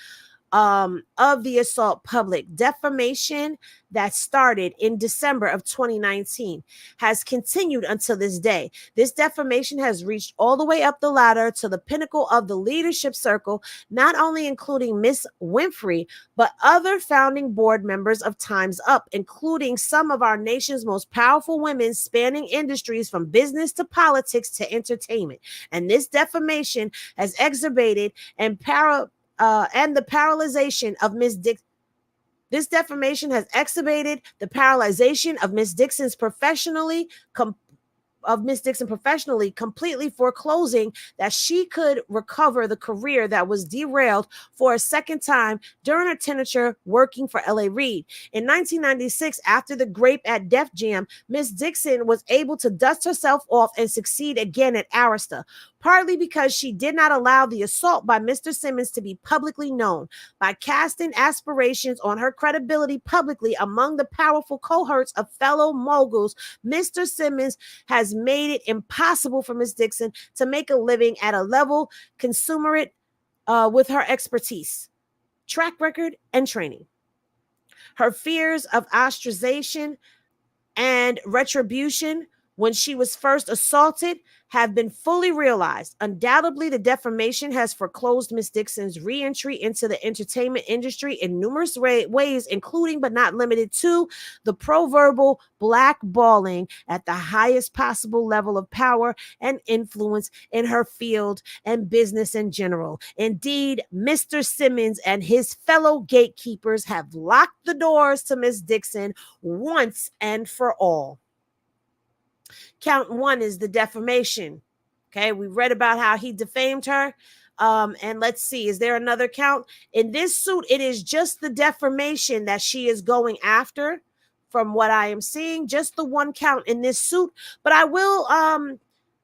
of the assault public. Defamation that started in December of 2019 has continued until this day. This defamation has reached all the way up the ladder to the pinnacle of the leadership circle, not only including Miss Winfrey, but other founding board members of Time's Up, including some of our nation's most powerful women spanning industries from business to politics to entertainment. And this defamation has exacerbated and the paralyzation of Ms. Dixon. This defamation has exacerbated the paralyzation of Ms. Dixon professionally, completely foreclosing that she could recover the career that was derailed for a second time during her tenure working for L.A. Reid. In 1996, after the grape at Def Jam, Ms. Dixon was able to dust herself off and succeed again at Arista, partly because she did not allow the assault by Mr. Simmons to be publicly known. By casting aspirations on her credibility publicly among the powerful cohorts of fellow moguls, Mr. Simmons has made it impossible for Ms. Dixon to make a living at a level commensurate with her expertise, track record, and training. Her fears of ostracization and retribution when she was first assaulted have been fully realized. Undoubtedly, the defamation has foreclosed Ms. Dixon's re-entry into the entertainment industry in numerous ways, including but not limited to the proverbial blackballing at the highest possible level of power and influence in her field and business in general. Indeed, Mr. Simmons and his fellow gatekeepers have locked the doors to Ms. Dixon once and for all. Count one is the defamation. Okay, we read about how he defamed her. And let's see, is there another count? In this suit, it is just the defamation that she is going after, from what I am seeing, just the one count in this suit. But I will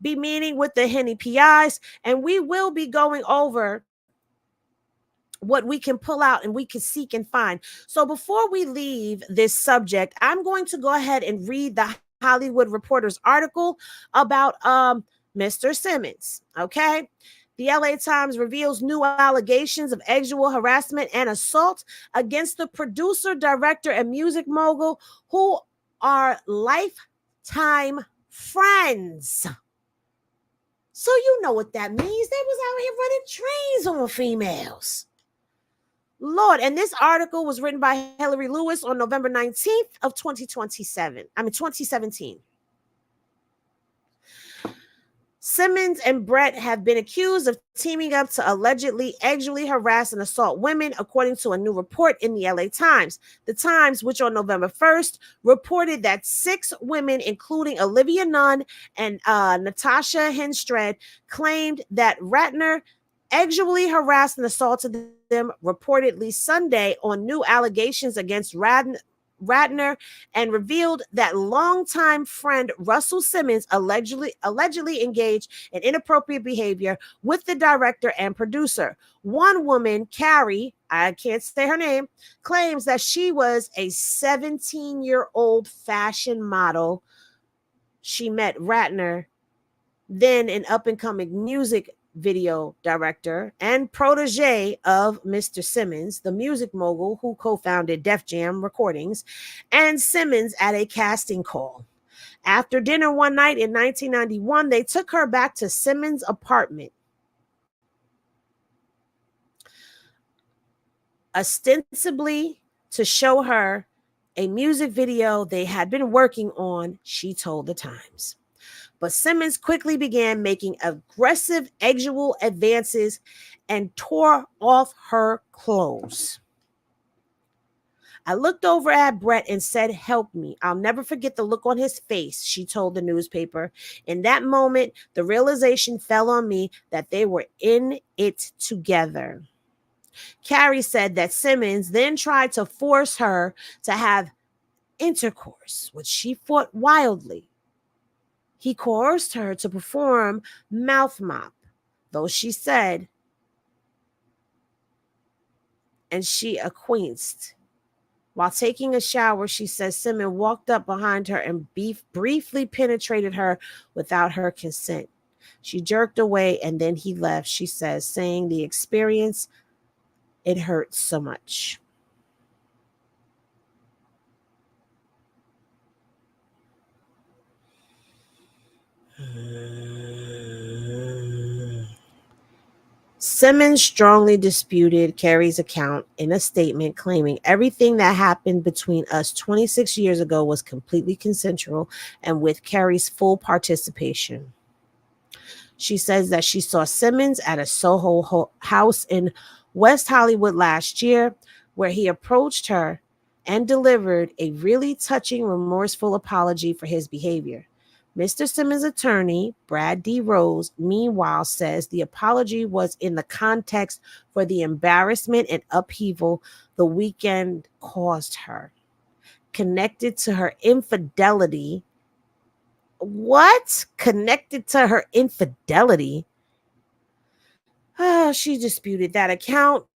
be meeting with the Henny PIs, and we will be going over what we can pull out and we can seek and find. So before we leave this subject, I'm going to go ahead and read the Hollywood Reporter's article about Mr. Simmons. Okay. The LA Times reveals new allegations of sexual harassment and assault against the producer, director, and music mogul who are lifetime friends. So you know what that means. They was out here running trains on females. Lord, and this article was written by Hillary Lewis on November 19th of 2017. Simmons and Brett have been accused of teaming up to allegedly sexually harass and assault women, according to a new report in the LA Times. The Times, which on November 1st reported that 6 women, including Olivia Nunn and Natasha Henstred, claimed that Ratner sexually harassed and assaulted them, reportedly Sunday, on new allegations against Ratner and revealed that longtime friend Russell Simmons allegedly engaged in inappropriate behavior with the director and producer. One woman, Carrie, I can't say her name, claims that she was a 17-year-old fashion model. She met Ratner, then an up-and-coming music video director and protege of Mr. Simmons, the music mogul who co-founded Def Jam Recordings, and Simmons at a casting call. After dinner one night in 1991, they took her back to Simmons' apartment, ostensibly to show her a music video they had been working on, she told the Times. But Simmons quickly began making aggressive sexual advances and tore off her clothes. I looked over at Brett and said, "Help me." I'll never forget the look on his face, she told the newspaper. In that moment, the realization fell on me that they were in it together. Carrie said that Simmons then tried to force her to have intercourse, which she fought wildly. He coerced her to perform mouth mop, though she said, and she acquiesced. While taking a shower, she says Simmons walked up behind her and briefly penetrated her without her consent. She jerked away and then he left, she says, saying the experience, it hurt so much. Simmons strongly disputed Carrie's account in a statement, claiming everything that happened between us 26 years ago was completely consensual and with Carrie's full participation. She says that she saw Simmons at a Soho house in West Hollywood last year, where he approached her and delivered a really touching, remorseful apology for his behavior. Mr. Simmons' attorney, Brad D. Rose, meanwhile says the apology was in the context for the embarrassment and upheaval the weekend caused her, connected to her infidelity. What? Connected to her infidelity? She disputed that account.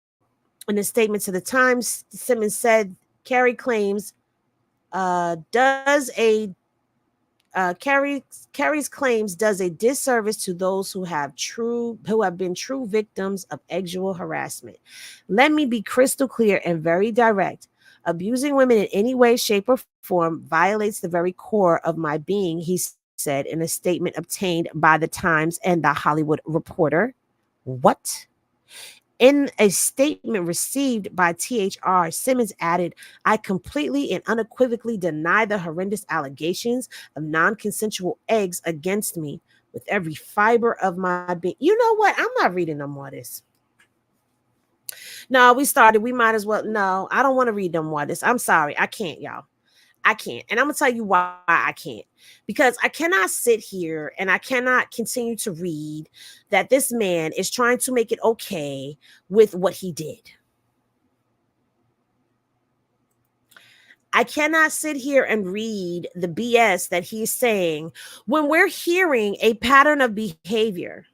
In a statement to the Times, Simmons said Carrie claims Carrie's claims does a disservice to those who have been true victims of sexual harassment. Let me be crystal clear and very direct. Abusing women in any way, shape, or form violates the very core of my being, he said in a statement obtained by the Times and the Hollywood Reporter. What? In a statement received by THR, Simmons added, "I completely and unequivocally deny the horrendous allegations of non-consensual eggs against me with every fiber of my being." You know what? I'm not reading no more of this. No, we started. We might as well. No, I don't want to read no more of this. I'm sorry. I can't, y'all. I can't. And I'm going to tell you why I can't. Because I cannot sit here and I cannot continue to read that this man is trying to make it okay with what he did. I cannot sit here and read the BS that he's saying when we're hearing a pattern of behavior.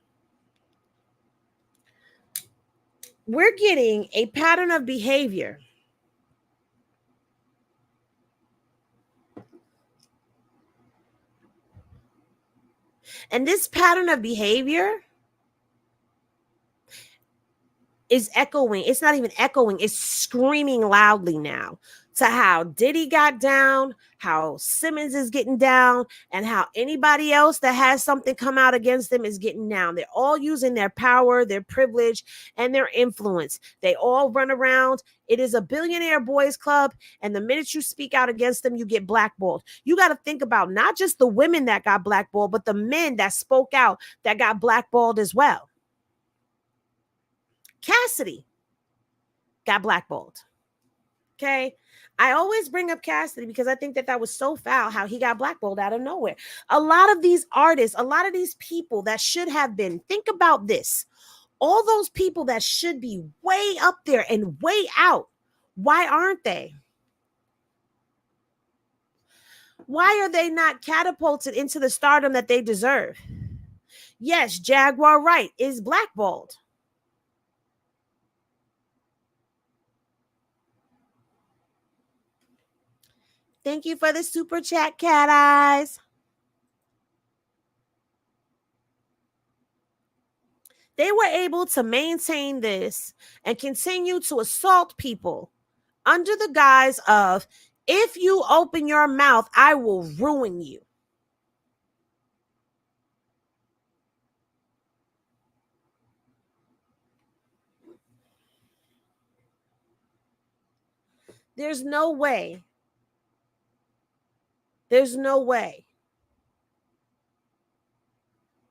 We're getting a pattern of behavior. And this pattern of behavior is echoing. It's not even echoing. It's screaming loudly now to how Diddy got down, how Simmons is getting down, and how anybody else that has something come out against them is getting down. They're all using their power, their privilege, and their influence. They all run around. It is a billionaire boys club, and the minute you speak out against them, you get blackballed. You got to think about not just the women that got blackballed, but the men that spoke out that got blackballed as well. Cassidy got blackballed. Okay. I always bring up Cassidy because I think that was so foul how he got blackballed out of nowhere. A lot of these artists, a lot of these people that should have been, think about this, all those people that should be way up there and way out, why aren't they? Why are they not catapulted into the stardom that they deserve? Yes, Jaguar Wright is blackballed. Thank you for the super chat, Cat Eyes. They were able to maintain this and continue to assault people under the guise of, if you open your mouth, I will ruin you. There's no way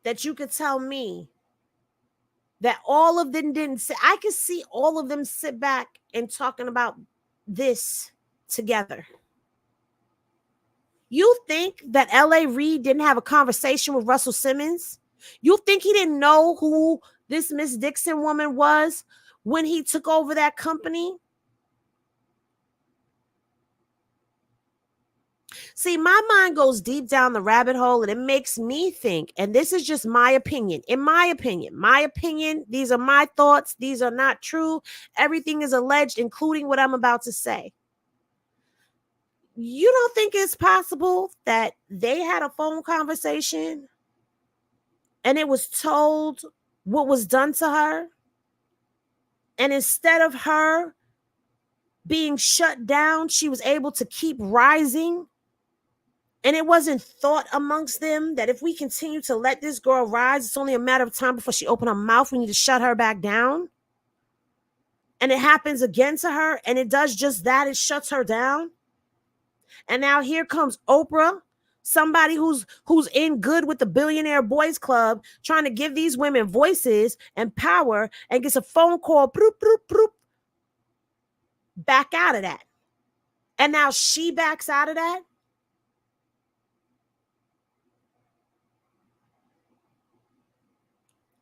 that you could tell me that all of them didn't sit. I could see all of them sit back and talking about this together. You think that L.A. Reid didn't have a conversation with Russell Simmons? You think he didn't know who this Miss Dixon woman was when he took over that company? See, my mind goes deep down the rabbit hole, and it makes me think, and this is just my opinion. In my opinion, these are my thoughts. These are not true. Everything is alleged, including what I'm about to say. You don't think it's possible that they had a phone conversation and it was told what was done to her? And instead of her being shut down, she was able to keep rising? And it wasn't thought amongst them that if we continue to let this girl rise, it's only a matter of time before she opens her mouth. We need to shut her back down. And it happens again to her, and it does just that. It shuts her down. And now here comes Oprah, somebody who's in good with the Billionaire Boys Club, trying to give these women voices and power, and gets a phone call, bloop, bloop, bloop, back out of that. And now she backs out of that.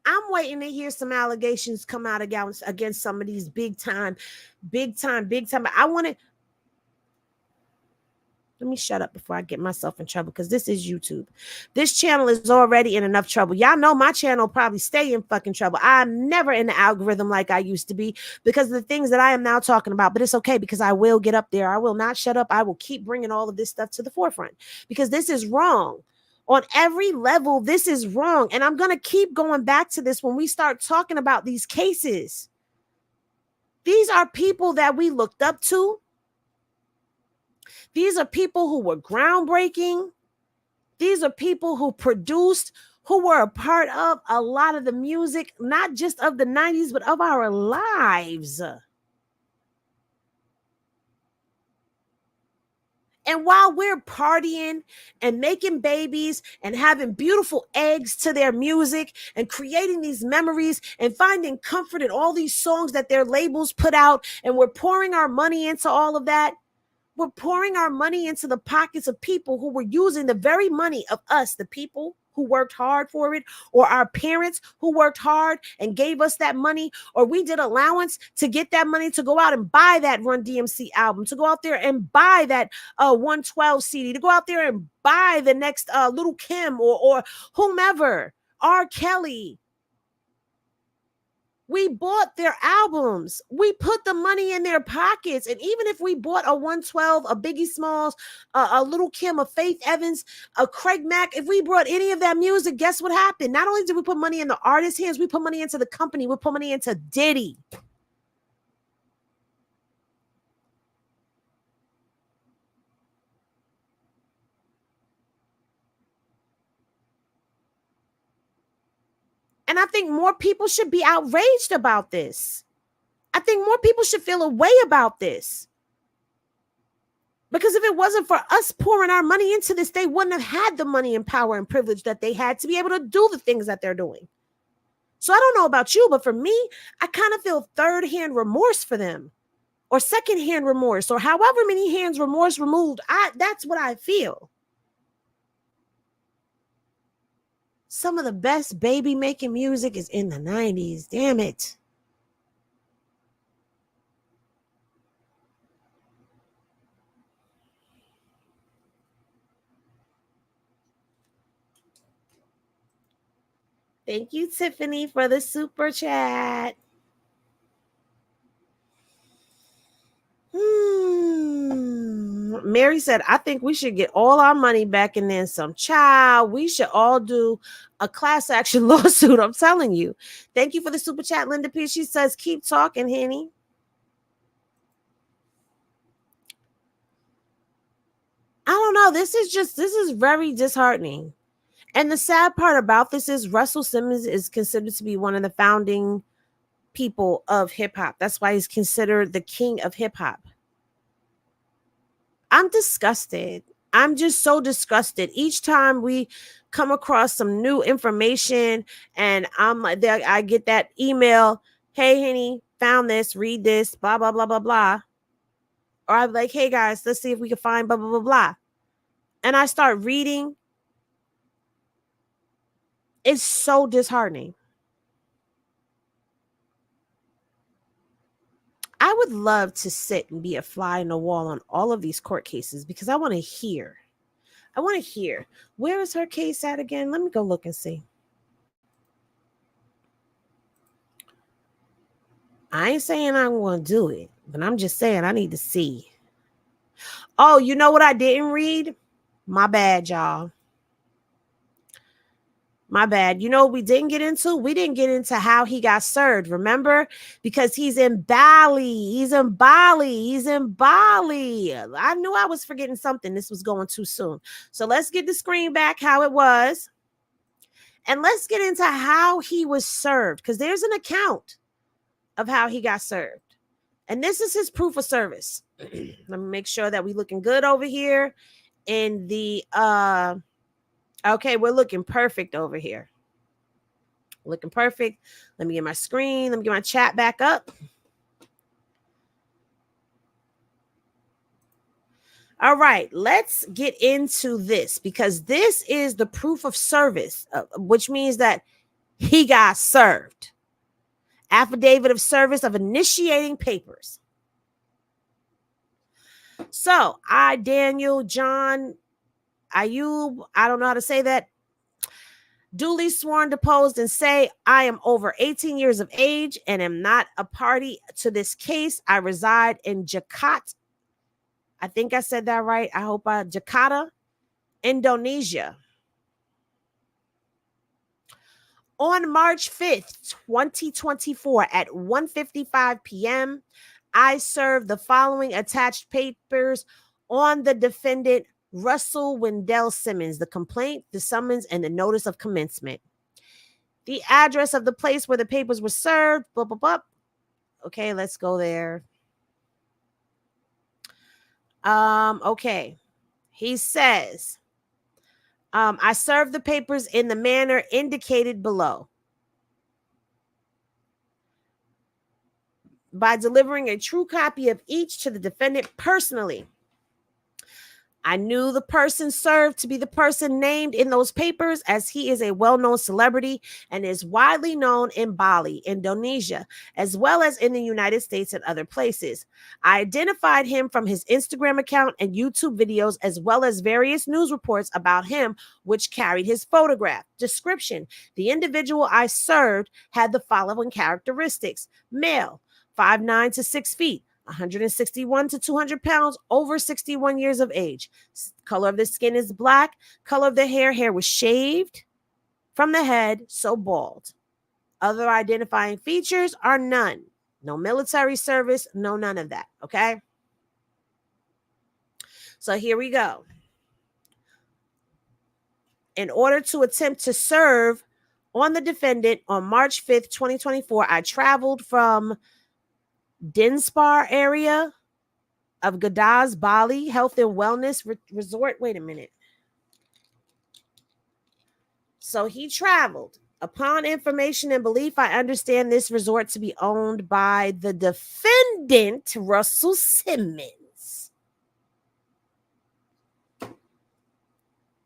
I'm waiting to hear some allegations come out against some of these big time. I want to. Let me shut up before I get myself in trouble, because this is YouTube. This channel is already in enough trouble. Y'all know my channel probably stay in fucking trouble. I'm never in the algorithm like I used to be because of the things that I am now talking about. But it's okay, because I will get up there. I will not shut up. I will keep bringing all of this stuff to the forefront, because this is wrong. On every level, this is wrong. And I'm going to keep going back to this when we start talking about these cases. These are people that we looked up to. These are people who were groundbreaking. These are people who produced, who were a part of a lot of the music, not just of the 90s, but of our lives. And while we're partying and making babies and having beautiful eggs to their music and creating these memories and finding comfort in all these songs that their labels put out, and we're pouring our money into all of that, we're pouring our money into the pockets of people who were using the very money of us, the people who worked hard for it, or our parents who worked hard and gave us that money, or we did allowance to get that money to go out and buy that Run DMC album, to go out there and buy that 112 CD, to go out there and buy the next Little Kim or whomever, R. Kelly. We bought their albums. We put the money in their pockets. And even if we bought a 112, a Biggie Smalls, a Little Kim, a Faith Evans, a Craig Mack, if we brought any of that music, guess what happened? Not only did we put money in the artist's hands, we put money into the company. We put money into Diddy. And I think more people should be outraged about this. I think more people should feel a way about this. Because if it wasn't for us pouring our money into this, they wouldn't have had the money and power and privilege that they had to be able to do the things that they're doing. So I don't know about you, but for me, I kind of feel third-hand remorse for them, or second-hand remorse, or however many hands remorse removed. That's what I feel. Some of the best baby making music is in the 90s. Damn it. Thank you, Tiffany, for the super chat. Mary said, I think we should get all our money back and then some. Child, we should all do a class action lawsuit. I'm telling you. Thank you for the super chat, Linda P. She says, keep talking, Henny. I don't know. This is very disheartening. And the sad part about this is Russell Simmons is considered to be one of the founding people of hip hop. That's why he's considered the king of hip hop. I'm disgusted. I'm just so disgusted. Each time we come across some new information and I'm like, I get that email, hey, Henny, found this, read this, blah, blah, blah, blah, blah. Or I'm like, hey, guys, let's see if we can find blah, blah, blah, blah. And I start reading. It's so disheartening. I would love to sit and be a fly in the wall on all of these court cases because I want to hear. Where is her case at again? Let me go look and see. I ain't saying I'm going to do it, but I'm just saying I need to see. Oh, you know what I didn't read? My bad, y'all. My bad. You know what we didn't get into? We didn't get into how he got served, remember? Because he's in Bali. I knew I was forgetting something. This was going too soon. So let's get the screen back how it was. And let's get into how he was served because there's an account of how he got served. And this is his proof of service. Let me make sure that we're looking good over here in the okay, we're looking perfect over here. Looking perfect. Let me get my screen. Let me get my chat back up. All right, let's get into this because this is the proof of service, which means that he got served. Affidavit of service of initiating papers. So Daniel John Ayub, I don't know how to say that, duly sworn, deposed, and say, I am over 18 years of age and am not a party to this case. I reside in Jakarta. I think I said that right. I hope Jakarta, Indonesia. On March 5th, 2024 at 1:55 p.m., I served the following attached papers on the defendant Russell Wendell Simmons, the complaint, the summons, and the notice of commencement. The address of the place where the papers were served, blah, blah, blah. Okay, let's go there. Okay. He says, I served the papers in the manner indicated below by delivering a true copy of each to the defendant personally. I knew the person served to be the person named in those papers as he is a well-known celebrity and is widely known in Bali, Indonesia, as well as in the United States and other places. I identified him from his Instagram account and YouTube videos, as well as various news reports about him, which carried his photograph. Description: the individual I served had the following characteristics: male, 5'9" to 6 feet, 161 to 200 pounds, over 61 years of age. Color of the skin is black. Color of the hair was shaved from the head, so bald. Other identifying features are none. No military service, no none of that, okay? So here we go. In order to attempt to serve on the defendant on March 5th, 2024, I traveled from Denpasar area of Gadaz, Bali, health and wellness resort. Wait a minute. So he traveled. Upon information and belief, I understand this resort to be owned by the defendant, Russell Simmons.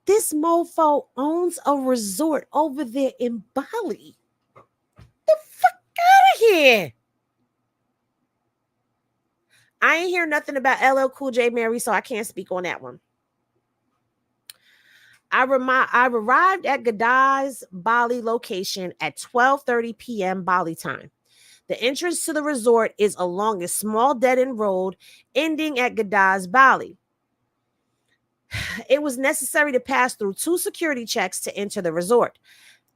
This mofo owns a resort over there in Bali. The fuck out of here. I ain't hear nothing about LL Cool J, Mary, so I can't speak on that one. I arrived at Gadai's Bali location at 12:30 p.m. Bali time. The entrance to the resort is along a small dead-end road ending at Gadai's Bali. It was necessary to pass through 2 security checks to enter the resort.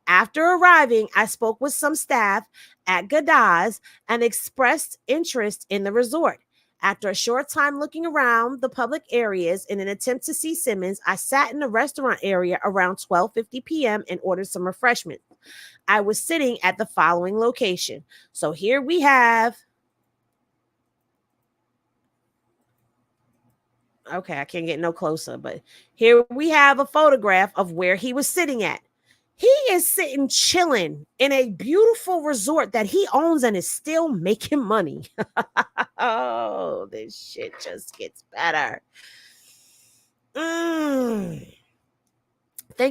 After arriving, I spoke with some staff at Gadai's and expressed interest in the resort. After a short time looking around the public areas in an attempt to see Simmons, I sat in the restaurant area around 12:50 p.m. and ordered some refreshments. I was sitting at the following location. So here we have. Okay, I can't get no closer, but here we have a photograph of where he was sitting at. He is sitting chilling in a beautiful resort that he owns and is still making money. Oh, this shit just gets better. Thank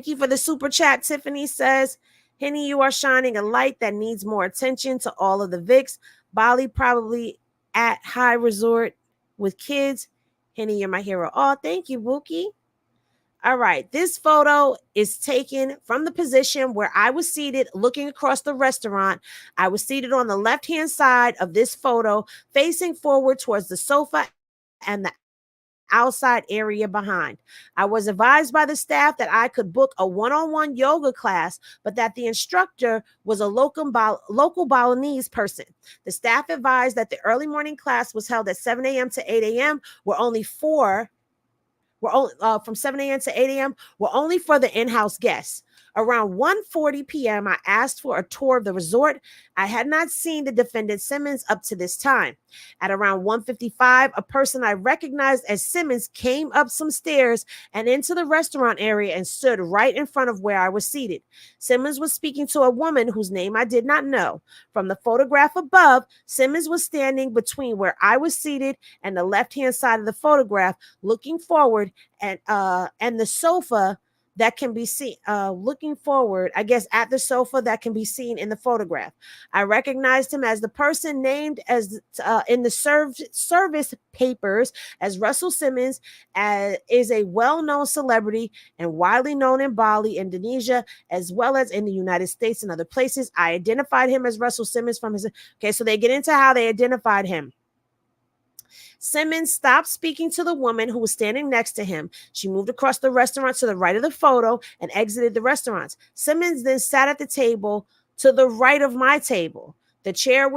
you for the super chat. Tiffany says, Henny, you are shining a light that needs more attention to all of the Vics. Bali probably at high resort with kids. Henny, you're my hero. Oh, thank you, Wookie. All right. This photo is taken from the position where I was seated looking across the restaurant. I was seated on the left-hand side of this photo, facing forward towards the sofa and the outside area behind. I was advised by the staff that I could book a one-on-one yoga class, but that the instructor was a local Balinese person. The staff advised that the early morning class was held at 7 a.m. to 8 a.m. From 7 a.m. to 8 a.m. were only for the in-house guests. Around 1:40 p.m., I asked for a tour of the resort. I had not seen the defendant Simmons up to this time. At around 1:55, a person I recognized as Simmons came up some stairs and into the restaurant area and stood right in front of where I was seated. Simmons was speaking to a woman whose name I did not know. From the photograph above, Simmons was standing between where I was seated and the left-hand side of the photograph, looking forward, and the sofa that can be seen, looking forward, I guess, at the sofa that can be seen in the photograph. I recognized him as the person named as in the service papers as Russell Simmons, is a well-known celebrity and widely known in Bali, Indonesia, as well as in the United States and other places. I identified him as Russell Simmons from his. Okay, so they get into how they identified him. Simmons stopped speaking to the woman who was standing next to him. She moved across the restaurant to the right of the photo and exited the restaurant. Simmons then sat at the table to the right of my table. The chair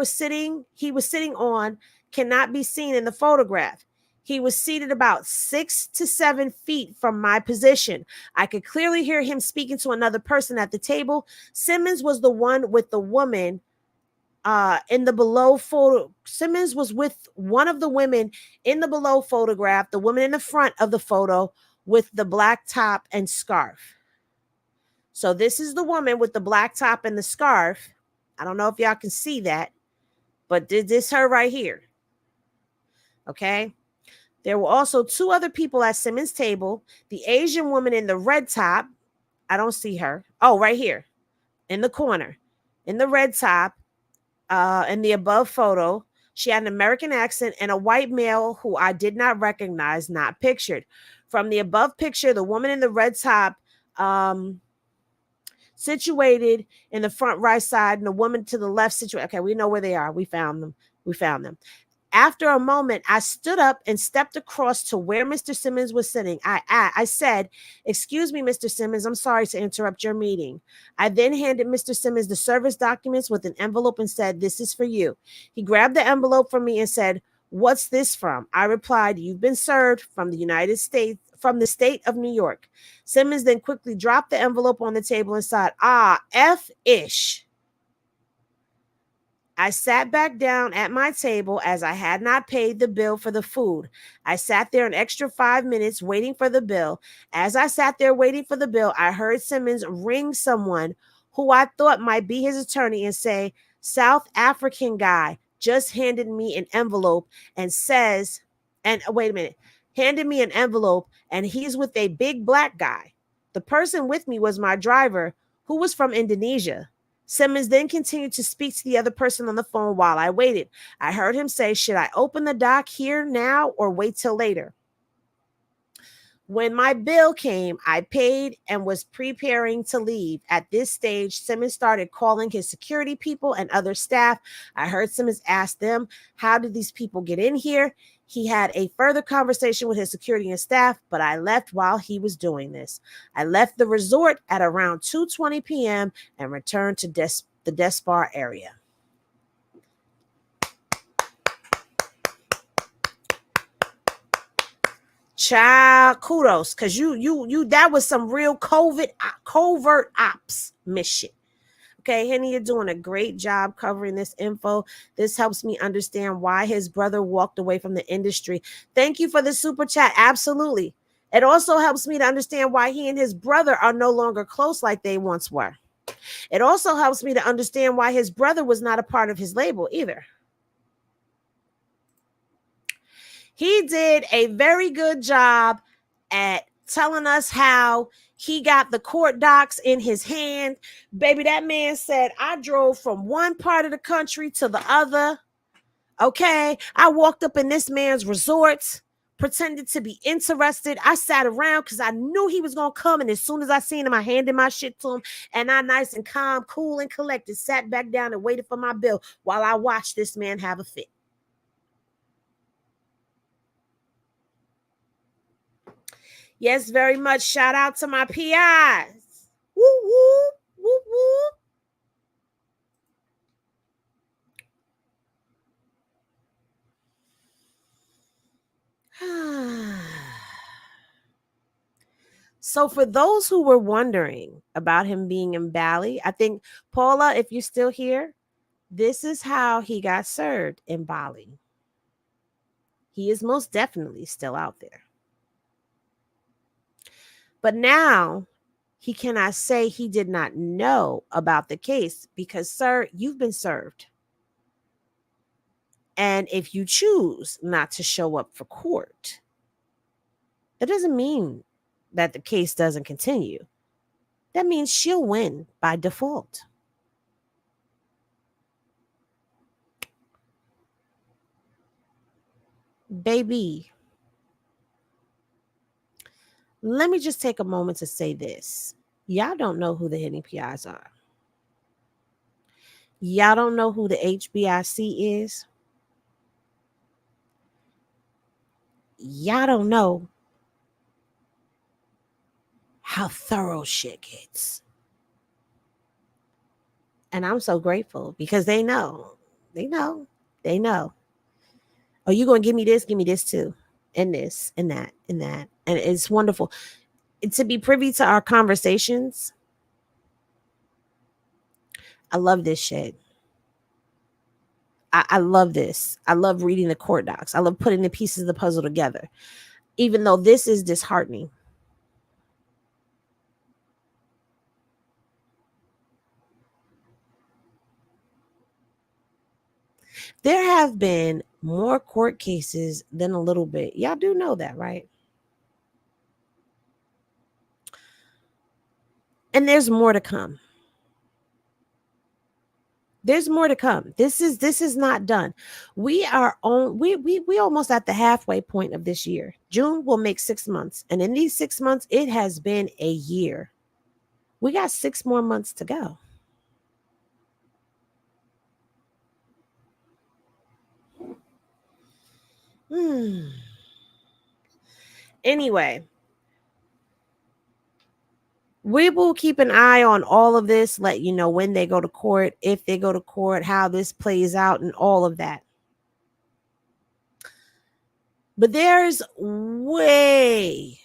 he was sitting on cannot be seen in the photograph. He was seated about 6 to 7 feet from my position. I could clearly hear him speaking to another person at the table. Simmons was the one with the woman in the below photo. Simmons was with one of the women in the below photograph, the woman in the front of the photo with the black top and scarf. So this is the woman with the black top and the scarf. I don't know if y'all can see that, but this is her right here. Okay. There were also 2 other people at Simmons' table. The Asian woman in the red top. I don't see her. Oh, right here in the corner in the red top. In the above photo, she had an American accent, and a white male who I did not recognize, not pictured. From the above picture, the woman in the red top, situated in the front right side, and the woman to the left situated. Okay, we know where they are. We found them. After a moment, I stood up and stepped across to where Mr. Simmons was sitting. I said, "Excuse me, Mr. Simmons, I'm sorry to interrupt your meeting." I then handed Mr. Simmons the service documents with an envelope and said, "This is for you." He grabbed the envelope from me and said, "What's this from?" I replied, "You've been served from the United States, from the state of New York." Simmons then quickly dropped the envelope on the table and said, F-ish. I sat back down at my table as I had not paid the bill for the food. I sat there an extra 5 minutes waiting for the bill. As I sat there waiting for the bill, I heard Simmons ring someone who I thought might be his attorney and say, "South African guy just handed me an envelope and says," and wait a minute, handed me an envelope and he's with a big black guy. The person with me was my driver, who was from Indonesia. Simmons then continued to speak to the other person on the phone while I waited. I heard him say, "Should I open the doc here now or wait till later?" When my bill came, I paid and was preparing to leave. At this stage, Simmons started calling his security people and other staff. I heard Simmons ask them, how did these people get in here? He had a further conversation with his security and staff, but I left while he was doing this. I left the resort at around 2:20 p.m. and returned to the Despar area. Child, kudos, because you that was some real covert ops mission. Okay, Henny, you're doing a great job covering this info. This helps me understand why his brother walked away from the industry. Thank you for the super chat. Absolutely. It also helps me to understand why he and his brother are no longer close like they once were. It also helps me to understand why his brother was not a part of his label either. He did a very good job at telling us how he got the court docs in his hand. Baby, that man said, I drove from one part of the country to the other. Okay. I walked up in this man's resort, pretended to be interested. I sat around because I knew he was going to come. And as soon as I seen him, I handed my shit to him. And I, nice and calm, cool and collected, sat back down and waited for my bill while I watched this man have a fit. Yes, very much. Shout out to my PIs. Woo, woo, woo, woo. So for those who were wondering about him being in Bali, I think, Paula, if you're still here, this is how he got served in Bali. He is most definitely still out there. But now he cannot say he did not know about the case because, sir, you've been served. And if you choose not to show up for court, it doesn't mean that the case doesn't continue. That means she'll win by default. Baby, let me just take a moment to say this. Y'all don't know who the Henny PIs are. Y'all don't know who the HBIC is. Y'all don't know how thorough shit gets. And I'm so grateful because they know. They know. They know. Oh, you going to give me this too. And this, and that, and that. And it's wonderful. And to be privy to our conversations, I love this shit. I love this. I love reading the court docs. I love putting the pieces of the puzzle together, even though this is disheartening. There have been more court cases than a little bit. Y'all do know that, right? And there's more to come. There's more to come. This is not done. We are on we almost at the halfway point of this year. June will make 6 months. And in these 6 months, it has been a year. We got 6 more months to go. Anyway, we will keep an eye on all of this, let you know when they go to court, if they go to court, how this plays out, and all of that. But there's way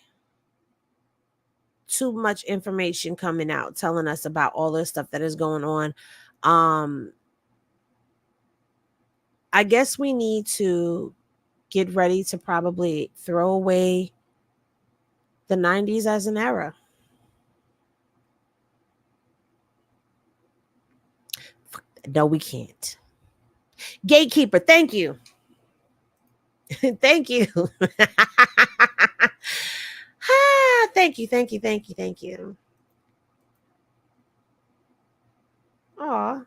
too much information coming out telling us about all this stuff that is going on. I guess we need to get ready to probably throw away the 90s as an era. No, we can't. Gatekeeper, thank you. Thank you. Thank you, thank you, thank you, thank you. Aw.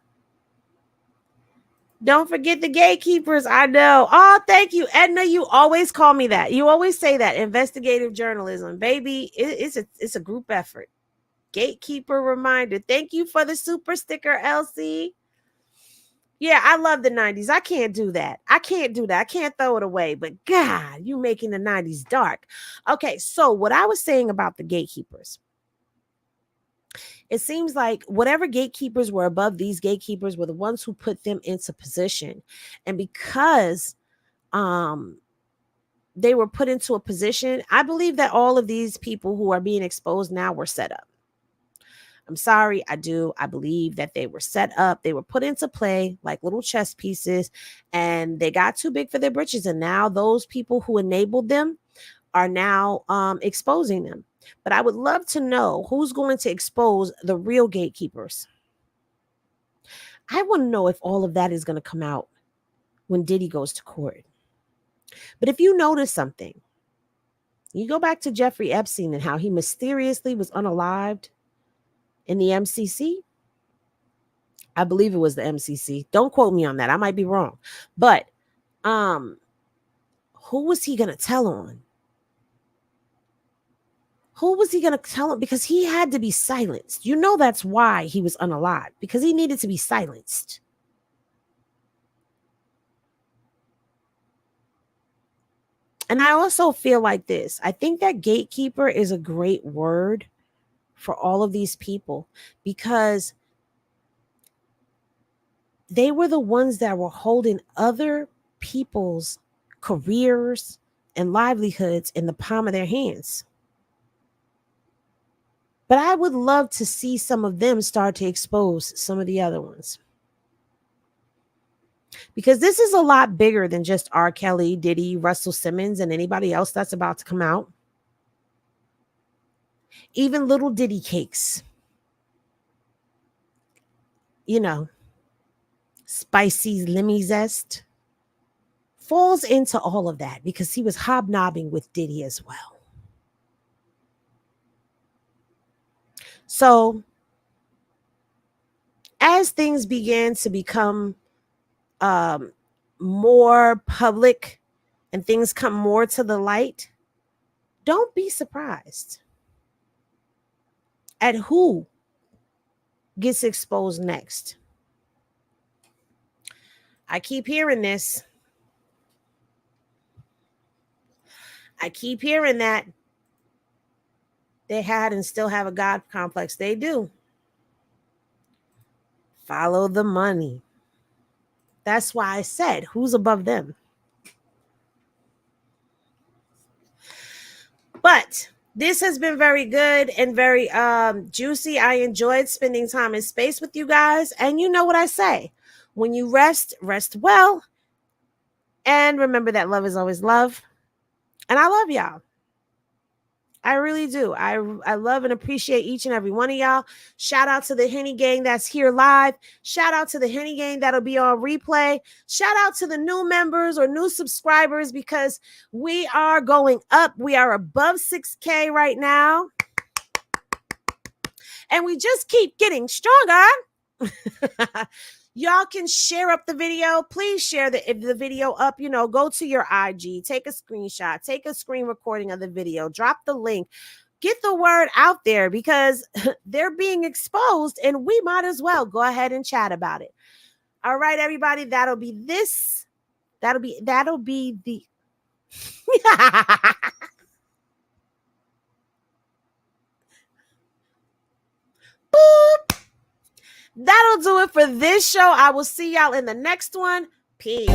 Don't forget the gatekeepers. I know. Oh, thank you, Edna. You always call me that. You always say that. Investigative journalism, baby. It's a group effort. Gatekeeper reminder. Thank you for the super sticker, Elsie. Yeah, I love the 90s. I can't do that. I can't throw it away. But God, you making the 90s dark. Okay, so what I was saying about the gatekeepers. It seems like whatever gatekeepers were above these gatekeepers were the ones who put them into position. And because they were put into a position, I believe that all of these people who are being exposed now were set up. I'm sorry, I do. I believe that they were set up. They were put into play like little chess pieces, and they got too big for their britches. And now those people who enabled them are now exposing them. But I would love to know who's going to expose the real gatekeepers. I want to know if all of that is going to come out when Diddy goes to court. But if you notice something, you go back to Jeffrey Epstein and how he mysteriously was unalived in the MCC. I believe it was the MCC. Don't quote me on that. I might be wrong. But who was he going to tell on? Who was he going to tell him? Because he had to be silenced. You know that's why he was unalived, because he needed to be silenced. And I also feel like this. I think that gatekeeper is a great word for all of these people, because they were the ones that were holding other people's careers and livelihoods in the palm of their hands. But I would love to see some of them start to expose some of the other ones. Because this is a lot bigger than just R. Kelly, Diddy, Russell Simmons, and anybody else that's about to come out. Even little Diddy cakes. You know, spicy lemmy zest falls into all of that because he was hobnobbing with Diddy as well. So as things began to become more public and things come more to the light, don't be surprised at who gets exposed next. I keep hearing this. I keep hearing that they had and still have a God complex. They do. Follow the money. That's why I said, who's above them? But this has been very good and very juicy. I enjoyed spending time in space with you guys. And you know what I say. When you rest, rest well. And remember that love is always love. And I love y'all. I really do. I love and appreciate each and every one of y'all. Shout out to the Henny Gang that's here live. Shout out to the Henny Gang that'll be on replay. Shout out to the new members or new subscribers, because we are going up. We are above 6K right now. And we just keep getting stronger. Y'all can share up the video. Please share the video up. You know, go to your IG, take a screenshot, take a screen recording of the video, drop the link, get the word out there, because they're being exposed and we might as well go ahead and chat about it. All right, everybody, that'll be the boop. That'll do it for this show. I will see y'all in the next one. Peace.